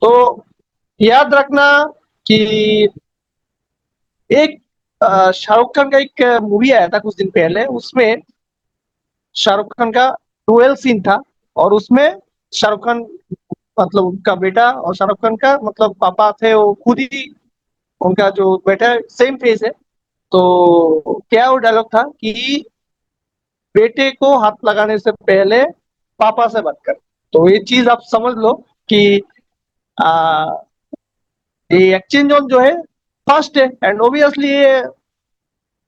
तो याद रखना कि एक शाहरुख खान का एक मूवी आया था कुछ दिन पहले, उसमें शाहरुख खान का डुएल सीन था, और उसमें शाहरुख खान मतलब उनका बेटा और शाहरुख खान का मतलब पापा थे, वो खुद ही उनका जो बेटा सेम फेस है। तो क्या वो डायलॉग था कि बेटे को हाथ लगाने से पहले पापा से बात कर। तो ये चीज आप समझ लो कि ये एक्सचेंज ऑन जो है फर्स्ट है, एंड ओबियसली ये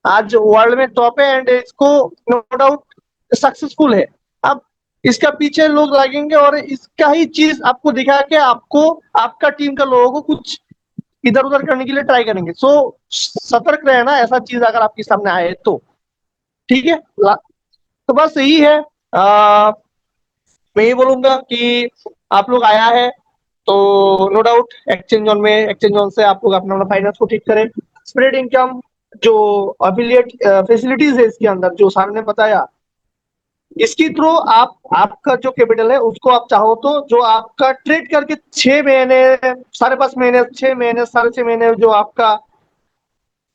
आज वर्ल्ड में टॉप है, एंड इसको नो डाउट सक्सेसफुल है। अब इसका पीछे लोग लगेंगे और इसका ही चीज आपको दिखा के आपको आपका टीम का लोगों को कुछ इधर उधर करने के लिए ट्राई करेंगे। सो सतर्क रहना, ऐसा चीज अगर आपके सामने आए तो ठीक है। तो बस यही है, मैं ये बोलूंगा कि आप लोग आया है तो नो डाउट एक्सचेंज ऑन से आप लोग अपना फाइनेंस को ठीक करें। स्प्रेड इनकम जो अफिलिएट फैसिलिटीज है इसके अंदर, जो सर ने बताया, इसके थ्रू आप आपका जो कैपिटल है उसको आप चाहो तो जो आपका ट्रेड करके 6 महीने 5.5 महीने 6 महीने 6.5 महीने जो आपका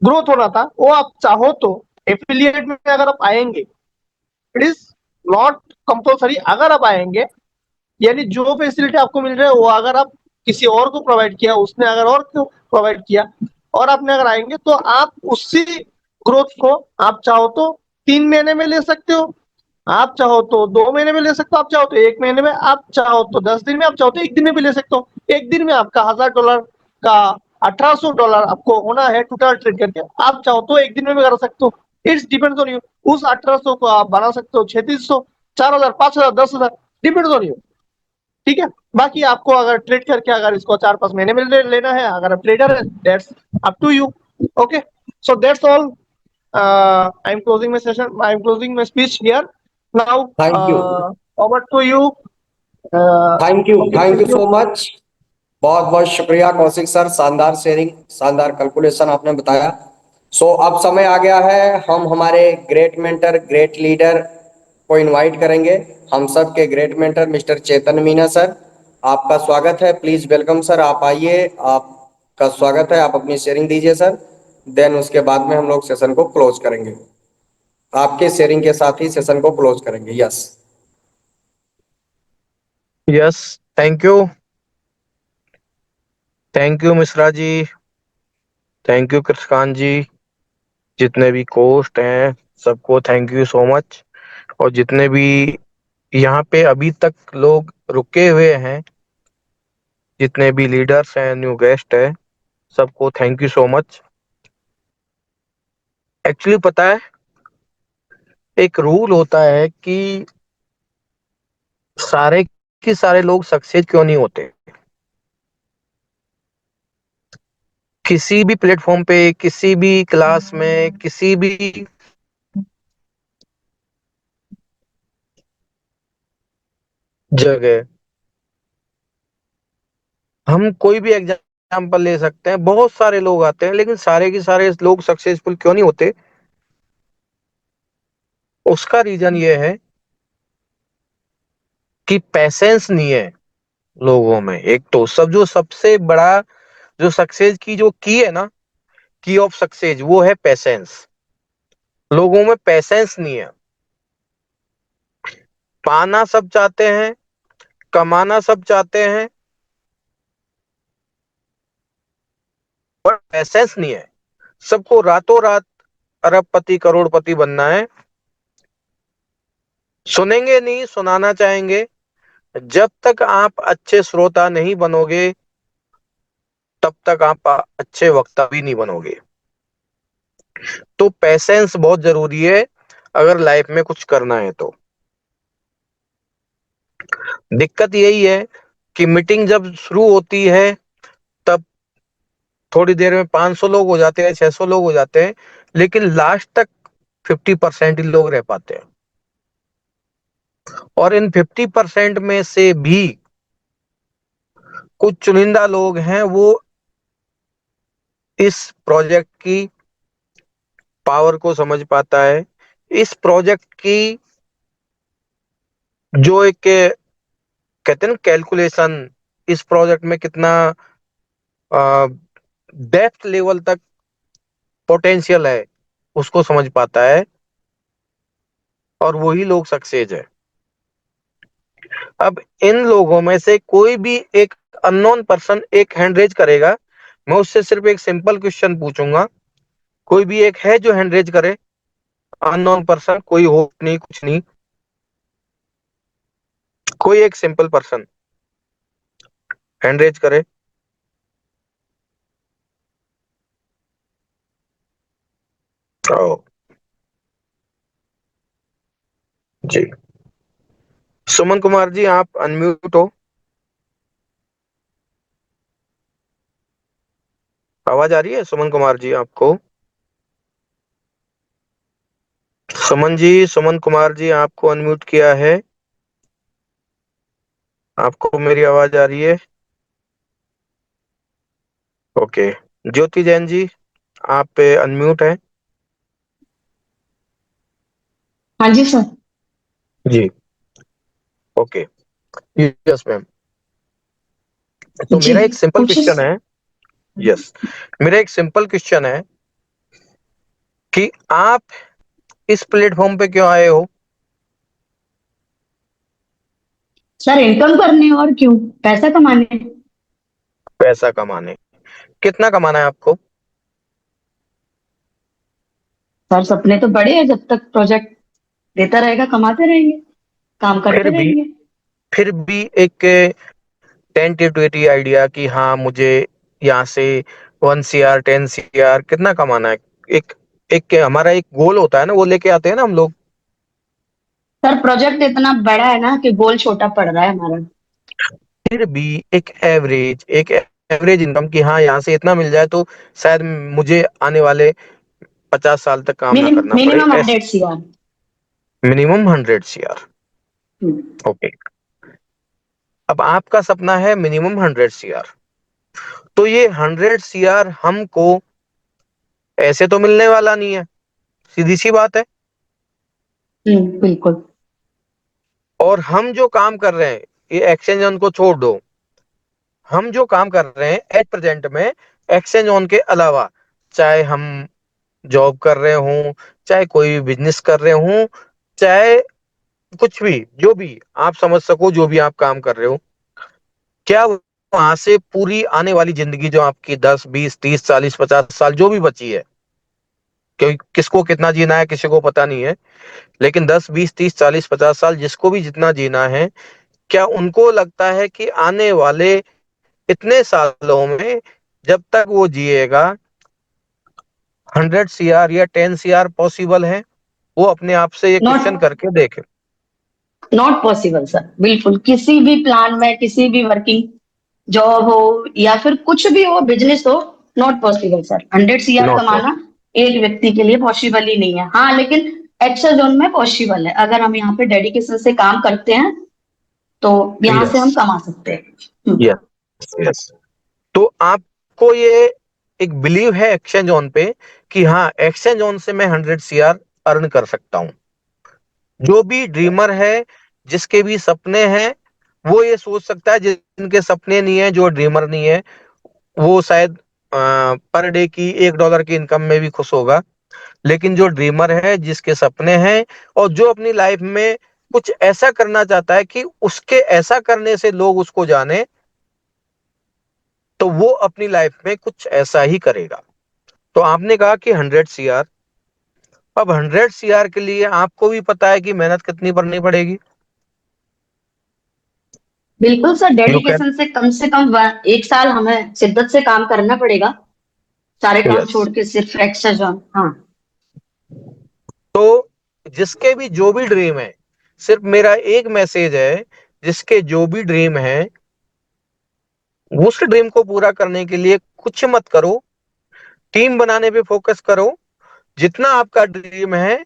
ग्रोथ होना था, वो आप चाहो तो एफिलिएट में अगर आप आएंगे, इट इज नॉट कंपल्सरी, अगर आप आएंगे यानी जो फैसिलिटी आपको मिल रहा है वो अगर आप किसी और को प्रोवाइड किया, उसने अगर और को प्रोवाइड किया, और आपने अगर आएंगे तो आप उसी ग्रोथ को आप चाहो तो 3 महीने में ले सकते हो, आप चाहो तो 2 महीने में ले सकते हो, आप चाहो तो 1 महीने में, आप चाहो तो 10 दिन में, आप चाहो तो 1 दिन में भी ले सकते हो। 1 दिन में आपका $1000 का $1800 आपको होना है टोटल ट्रेड करके, आप चाहो तो 1 दिन में भी कर सकते हो। It's depends on you. उस 1800 को आप बना सकते हो 3600, 4000, 5000, 10,000, डिपेंड्स ऑन यू। ठीक है, बाकी आपको अगर ट्रेड करके अगर इसको 4-5 महीने में लेना है, अगर आप ट्रेडर है, that's up to you. Okay, so that's all. I am closing my session, I am closing my speech here now. Thank you, over to you. Thank you so much. बहुत बहुत शुक्रिया कौशिक सर, शानदार sharing, शानदार calculation आपने बताया। सो अब समय आ गया है, हम हमारे ग्रेट मेंटर, ग्रेट लीडर को इनवाइट करेंगे। हम सब के ग्रेट मेंटर मिस्टर चेतन मीना सर, आपका स्वागत है। प्लीज वेलकम सर, आप आइए, आपका स्वागत है। आप अपनी शेयरिंग दीजिए सर, देन उसके बाद में हम लोग सेशन को क्लोज करेंगे। आपके शेयरिंग के साथ ही सेशन को क्लोज करेंगे। Yes yes, thank you Mishra ji, thank you Krishkant ji, जितने भी कोस्ट हैं सबको थैंक यू सो मच। और जितने भी यहाँ पे अभी तक लोग रुके हुए हैं, जितने भी लीडर्स हैं, न्यू गेस्ट है, सबको thank you so much. Actually पता है, एक रूल होता है कि सारे के सारे लोग सक्सेस क्यों नहीं होते। किसी भी प्लेटफॉर्म पे, किसी भी क्लास में, किसी भी जगह हम कोई भी एग्जाम्पल ले सकते हैं। बहुत सारे लोग आते हैं, लेकिन सारे के सारे लोग सक्सेसफुल क्यों नहीं होते? उसका रीजन ये है कि पैसेंस नहीं है लोगों में। एक तो सब जो सबसे बड़ा जो सक्सेस की जो की है ना, की ऑफ सक्सेस, वो है पैसेंस। लोगों में पैसेंस नहीं है। पाना सब चाहते हैं, कमाना सब चाहते हैं, पर पैसेंस नहीं है। सबको रातों रात अरबपति करोड़पति बनना है। सुनेंगे नहीं, सुनाना चाहेंगे। जब तक आप अच्छे श्रोता नहीं बनोगे, तब तक आप अच्छे वक्ता भी नहीं बनोगे। तो पैसेंस बहुत जरूरी है अगर लाइफ में कुछ करना है तो। दिक्कत यही है कि मीटिंग जब शुरू होती है, तब थोड़ी देर में 500 लोग हो जाते हैं, 600 लोग हो जाते हैं, लेकिन लास्ट तक 50% ही लोग रह पाते हैं। और इन 50% में से भी कुछ चुनिंदा लोग हैं, वो इस प्रोजेक्ट की पावर को समझ पाता है। इस प्रोजेक्ट की जो एक कहते हैं ना कैलकुलेशन, इस प्रोजेक्ट में कितना डेप्थ लेवल तक पोटेंशियल है, उसको समझ पाता है। और वही लोग सक्सेस है। अब इन लोगों में से कोई भी एक अननोन पर्सन एक हैंड रेज करेगा, मैं उससे सिर्फ एक सिंपल क्वेश्चन पूछूंगा। कोई भी एक है जो हैंड रेज करे? अननोन पर्सन, कोई होप नहीं, कुछ नहीं, कोई एक सिंपल पर्सन हैंड रेज करे। ओ जी, सुमन कुमार जी, आप अनम्यूट हो। आवाज आ रही है सुमन कुमार जी आपको? सुमन जी, सुमन कुमार जी, आपको अनम्यूट किया है। आपको मेरी आवाज आ रही है? ओके। ज्योति जैन जी, आप पे अनम्यूट है। हाँ जी सर। जी, ओके। Yes ma'am. तो जी मेरा एक सिंपल पूछिए। क्वेश्चन है। यस, मेरा एक सिंपल क्वेश्चन है कि आप इस प्लेटफॉर्म पे क्यों आए हो? सर इनकम करने और क्यों, पैसा कमाने। पैसा कमाने। कितना कमाना है आपको? सर सपने तो बड़े हैं, जब तक प्रोजेक्ट देता रहेगा कमाते रहेंगे, काम करते फिर भी रहेंगे। फिर भी एक टेंटेटिव आइडिया कि हाँ मुझे यहाँ से 1 CR 10 CR कितना कमाना है। एक एक हमारा एक गोल होता है ना, वो लेके आते हैं ना हम लोग। सर प्रोजेक्ट इतना बड़ा है ना कि गोल छोटा पड़ रहा है हमारा। फिर भी एक एवरेज इनकम की हाँ यहाँ से इतना मिल जाए तो शायद मुझे आने वाले 50 साल तक काम ना करना पड़े। Minimum 100 CR। Minimum 100 CR। Okay. अब आपका सपना है मिनिमम 100 CR। तो ये 100 CR हमको ऐसे तो मिलने वाला नहीं है, सीधी सी बात है। बिल्कुल। और हम जो काम कर रहे हैं, ये एक्सचेंज ऑन को छोड़ दो, हम जो काम कर रहे हैं एट प्रेजेंट में एक्सचेंज ऑन के अलावा, चाहे हम जॉब कर रहे हों, चाहे कोई भी बिजनेस कर रहे हों, चाहे कुछ भी, जो भी आप समझ सको, जो भी आप काम कर रहे हो, क्या वहां से पूरी आने वाली जिंदगी जो आपकी 10 20 30 40 50 साल जो भी बची है, क्योंकि किसको कितना जीना है किसी को पता नहीं है, लेकिन 10 20 30 40 50 साल जिसको भी जितना जीना है, क्या उनको लगता है कि आने वाले इतने सालों में जब तक वो जिएगा 100 CR या 10 CR पॉसिबल है, वो अपने आप से ये क्वेश्चन नॉट करके देखे। नॉट पॉसिबल सर, बिल्कुल किसी भी प्लान में, किसी भी वर्किंग जॉब हो या फिर कुछ भी हो, बिजनेस हो, not possible sir. 100 CR not possible. कमाना एक व्यक्ति के लिए पॉसिबल ही नहीं है। हाँ, लेकिन एक्सेल जोन में पॉसिबल है। अगर हम यहाँ पे डेडिकेशन से काम करते हैं तो यहाँ से हम यस कमा सकते हैं। Yes yes. तो आपको ये एक बिलीव है एक्सचेंज ऑन पे कि हाँ, एक्सचेंज ऑन से मैं 100 CR अर्न कर सकता हूँ। जो भी ड्रीमर है, जिसके भी सपने हैं, वो ये सोच सकता है। जिनके सपने नहीं है, जो ड्रीमर नहीं है, वो शायद पर डे की $1 की इनकम में भी खुश होगा। लेकिन जो ड्रीमर है, जिसके सपने हैं और जो अपनी लाइफ में कुछ ऐसा करना चाहता है कि उसके ऐसा करने से लोग उसको जाने, तो वो अपनी लाइफ में कुछ ऐसा ही करेगा। तो आपने कहा कि 100 CR, अब 100 CR के लिए आपको भी पता है कि मेहनत कितनी करनी पड़ेगी। बिल्कुल सर, यू कैन। डेडिकेशन से कम 1 साल हमें शिद्दत से काम करना पड़ेगा, सारे काम यस। छोड़ के सिर्फ एक्सेल जोन। हाँ, तो जिसके भी जो भी ड्रीम है, सिर्फ मेरा एक मैसेज है, जिसके जो भी ड्रीम है, उस ड्रीम को पूरा करने के लिए कुछ मत करो, टीम बनाने पे फोकस करो। जितना आपका ड्रीम है,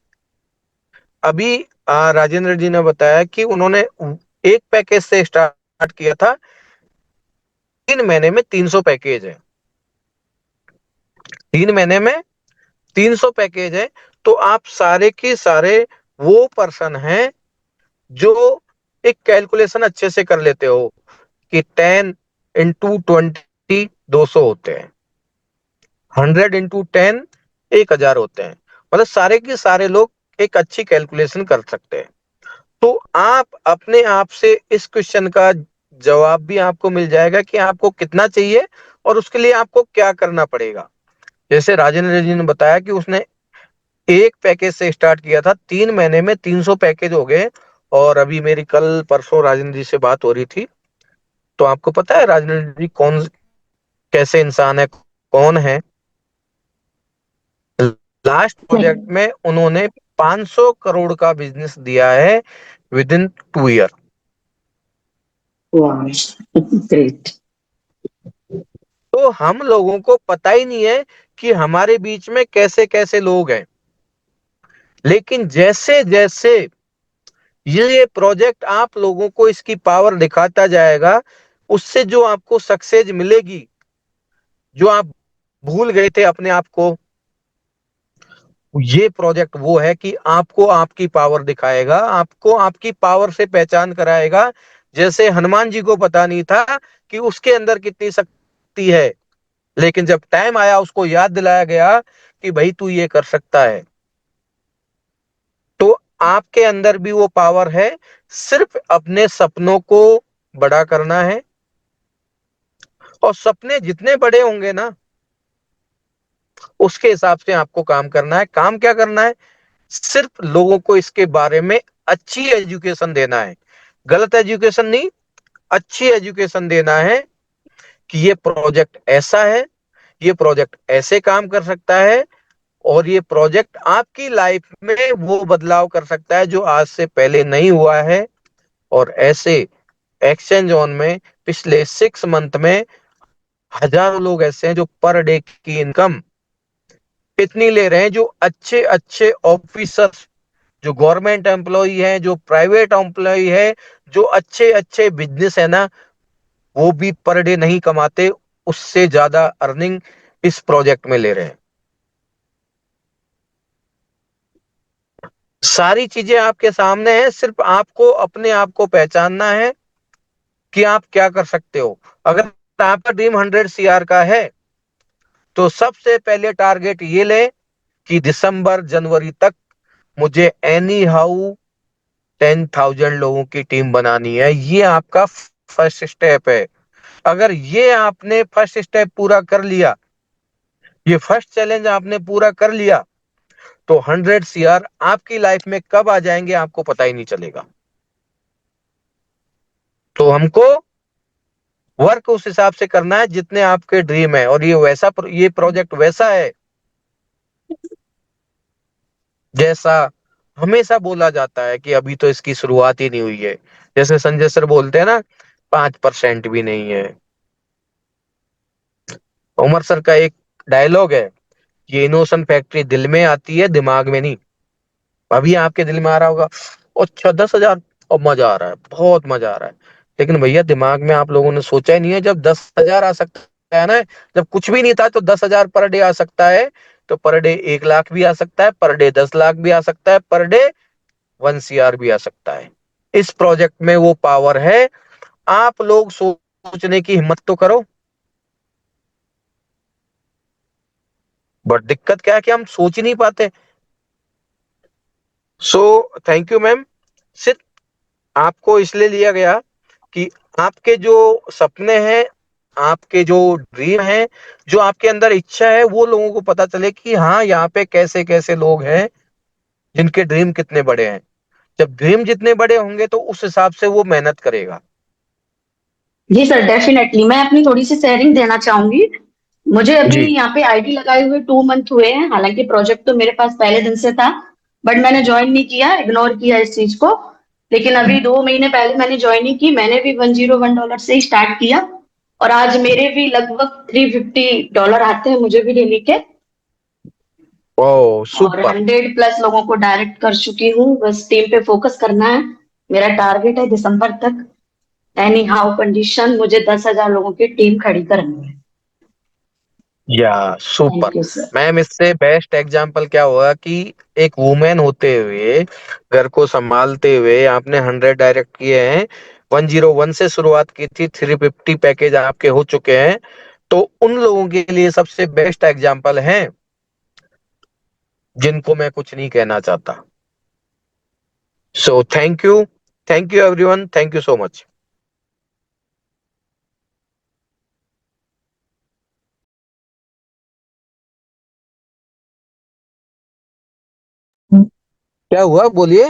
अभी राजेंद्र जी ने बताया कि उन्होंने एक पैकेज से स्टार्ट किया था, 3 महीने में 300 पैकेज है। 3 महीने में 300 पैकेज है। तो आप सारे के सारे वो पर्सन हैं जो एक कैलकुलेशन अच्छे से कर लेते हो कि 10 × 20 200 होते हैं, 100 × 10 1000 होते हैं। मतलब सारे के सारे लोग एक अच्छी कैलकुलेशन कर सकते हैं। तो आप अपने आप से इस क्वेश्चन का जवाब भी आपको मिल जाएगा कि आपको कितना चाहिए और उसके लिए आपको क्या करना पड़ेगा। जैसे राजेंद्र जी ने बताया कि उसने एक पैकेज से स्टार्ट किया था, 3 महीने में 300 पैकेज हो गए। और अभी मेरी कल परसों राजेंद्र जी से बात हो रही थी, तो आपको पता है राजेंद्र जी कौन कैसे इंसान है, कौन है। लास्ट प्रोजेक्ट में उन्होंने 500 करोड़ का बिजनेस दिया है विद इन 2 ईयर। ग्रेट। तो हम लोगों को पता ही नहीं है कि हमारे बीच में कैसे कैसे लोग हैं। लेकिन जैसे जैसे ये प्रोजेक्ट आप लोगों को इसकी पावर दिखाता जाएगा, उससे जो आपको सक्सेस मिलेगी, जो आप भूल गए थे अपने आप को, ये प्रोजेक्ट वो है कि आपको आपकी पावर दिखाएगा, आपको आपकी पावर से पहचान कराएगा। जैसे हनुमान जी को पता नहीं था कि उसके अंदर कितनी शक्ति है, लेकिन जब टाइम आया उसको याद दिलाया गया कि भाई तू ये कर सकता है। तो आपके अंदर भी वो पावर है, सिर्फ अपने सपनों को बड़ा करना है। और सपने जितने बड़े होंगे ना, उसके हिसाब से आपको काम करना है। काम क्या करना है? सिर्फ लोगों को इसके बारे में अच्छी एजुकेशन देना है, गलत एजुकेशन नहीं, अच्छी एजुकेशन देना है कि ये प्रोजेक्ट ऐसा है, ये प्रोजेक्ट ऐसे काम कर सकता है, और ये प्रोजेक्ट आपकी लाइफ में वो बदलाव कर सकता है जो आज से पहले नहीं हुआ है। और ऐसे एक्सचेंज ऑन में पिछले 6 मंथ में हजारों लोग ऐसे हैं जो पर डे की इनकम इतनी ले रहे हैं, जो अच्छे अच्छे ऑफिसर्स, जो गवर्नमेंट एम्प्लॉय हैं, जो प्राइवेट एम्प्लॉय है, जो अच्छे अच्छे बिजनेस है ना, वो भी पर डे नहीं कमाते, उससे ज्यादा अर्निंग इस प्रोजेक्ट में ले रहे हैं। सारी चीजें आपके सामने हैं, सिर्फ आपको अपने आप को पहचानना है कि आप क्या कर सकते हो। अगर आपका ड्रीम 100 CR का है, तो सबसे पहले टारगेट ये ले कि दिसंबर जनवरी तक मुझे एनी हाउ 10,000 लोगों की टीम बनानी है। ये आपका फर्स्ट स्टेप है। अगर ये आपने फर्स्ट स्टेप पूरा कर लिया, ये फर्स्ट चैलेंज आपने पूरा कर लिया, तो 100 CR आपकी लाइफ में कब आ जाएंगे आपको पता ही नहीं चलेगा। तो हमको वर्क उस हिसाब से करना है जितने आपके ड्रीम है। और ये प्रोजेक्ट वैसा है जैसा हमेशा बोला जाता है कि अभी तो इसकी शुरुआत ही नहीं हुई है। जैसे संजय सर बोलते हैं ना, 5% भी नहीं है। उमर सर का एक डायलॉग है, ये इनोवेशन फैक्ट्री दिल में आती है, दिमाग में नहीं। अभी आपके दिल में आ रहा होगा, अच्छा 10,000 और मजा आ रहा है, बहुत मजा आ रहा है। लेकिन भैया दिमाग में आप लोगों ने सोचा ही नहीं है, जब 10,000 आ सकता है ना, जब कुछ भी नहीं था तो 10,000 पर डे आ सकता है, तो पर डे 1 लाख भी आ सकता है, पर डे 10 लाख भी आ सकता है, पर डे 1 CR भी आ सकता है। इस प्रोजेक्ट में वो पावर है। आप लोग सोचने की हिम्मत तो करो। बट दिक्कत क्या है कि हम सोच ही नहीं पाते। सो थैंक यू मैम। सिर्फ आपको इसलिए लिया गया कि आपके जो सपने हैं, आपके जो ड्रीम है, जो आपके अंदर इच्छा है, वो लोगों को पता चले कि हाँ यहाँ पे कैसे कैसे लोग हैं जिनके ड्रीम कितने बड़े हैं। जब ड्रीम जितने बड़े होंगे तो उस हिसाब से वो मेहनत करेगा। जी सर, डेफिनेटली मैं अपनी थोड़ी सी शेयरिंग देना चाहूंगी। मुझे अभी जी यहाँ पे आईडी लगाए हुए 2 मंथ हुए हैं। हालांकि प्रोजेक्ट तो मेरे पास पहले दिन से था, बट मैंने ज्वाइन नहीं किया, इग्नोर किया इस चीज को। लेकिन अभी 2 महीने पहले मैंने ज्वाइनिंग की, मैंने भी $101 से ही स्टार्ट किया। और आज मेरे भी लगभग $350 आते हैं मुझे भी डेली के। ओ और सुपर। 100+ लोगों को डायरेक्ट कर चुकी हूँ। बस टीम पे फोकस करना है। मेरा टारगेट है दिसंबर तक एनी हाउ कंडीशन मुझे 10,000 लोगों की टीम खड़ी करनी है। या super thank you sir. Ma'am. इससे बेस्ट एग्जांपल क्या हुआ कि एक वुमेन होते हुए, घर को संभालते हुए आपने 100 डायरेक्ट किए हैं। 101 से शुरुआत की थी, 350 पैकेज आपके हो चुके हैं। तो उन लोगों के लिए सबसे बेस्ट एग्जांपल हैं जिनको मैं कुछ नहीं कहना चाहता। सो thank you everyone, thank you so much. क्या हुआ बोलिए,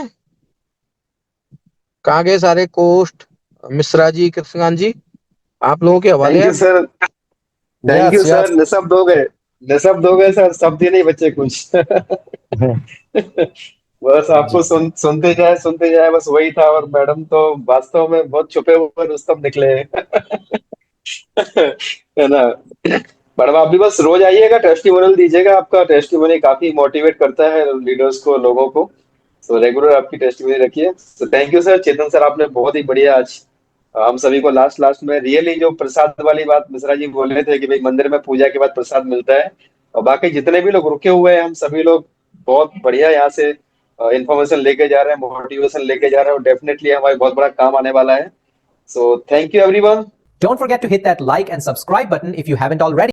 कहाँ गए सारे कोस्ट? मिश्रा जी, कृष्णकांत जी, आप लोगों के हवाले थैंक यू अब। Sir, thank you yes sir. Yes. निशब्द हो गए सर, शब्द ही नहीं बचे कुछ। बस आपको सुनते जाए, बस वही था। और मैडम तो वास्तव में बहुत छुपे हुए रुस्तम निकले हैं। है ना मैडम? आप भी बस रोज आइएगा, टेस्टिमोनियल दीजिएगा। आपका टेस्टिमोनी काफी मोटिवेट करता है लीडर्स को, लोगों को। तो रेगुलर आपकी टेस्टिमोनी रखिए। तो thank you sir. Chetan sir, आपने बहुत ही बढ़िया आज हम सभी को लास्ट लास्ट में रियली जो प्रसाद वाली बात मिश्रा जी बोल रहे थे कि भाई मंदिर में पूजा के बाद प्रसाद मिलता है, और बाकी जितने भी लोग रुके हुए हैं, हम सभी लोग बहुत बढ़िया यहाँ से इंफॉर्मेशन लेके जा रहे हैं, मोटिवेशन लेके जा रहे हैं, और डेफिनेटली हमारे बहुत बड़ा काम आने वाला है। So thank you everyone. Don't forget to hit that like and subscribe button if you haven't already.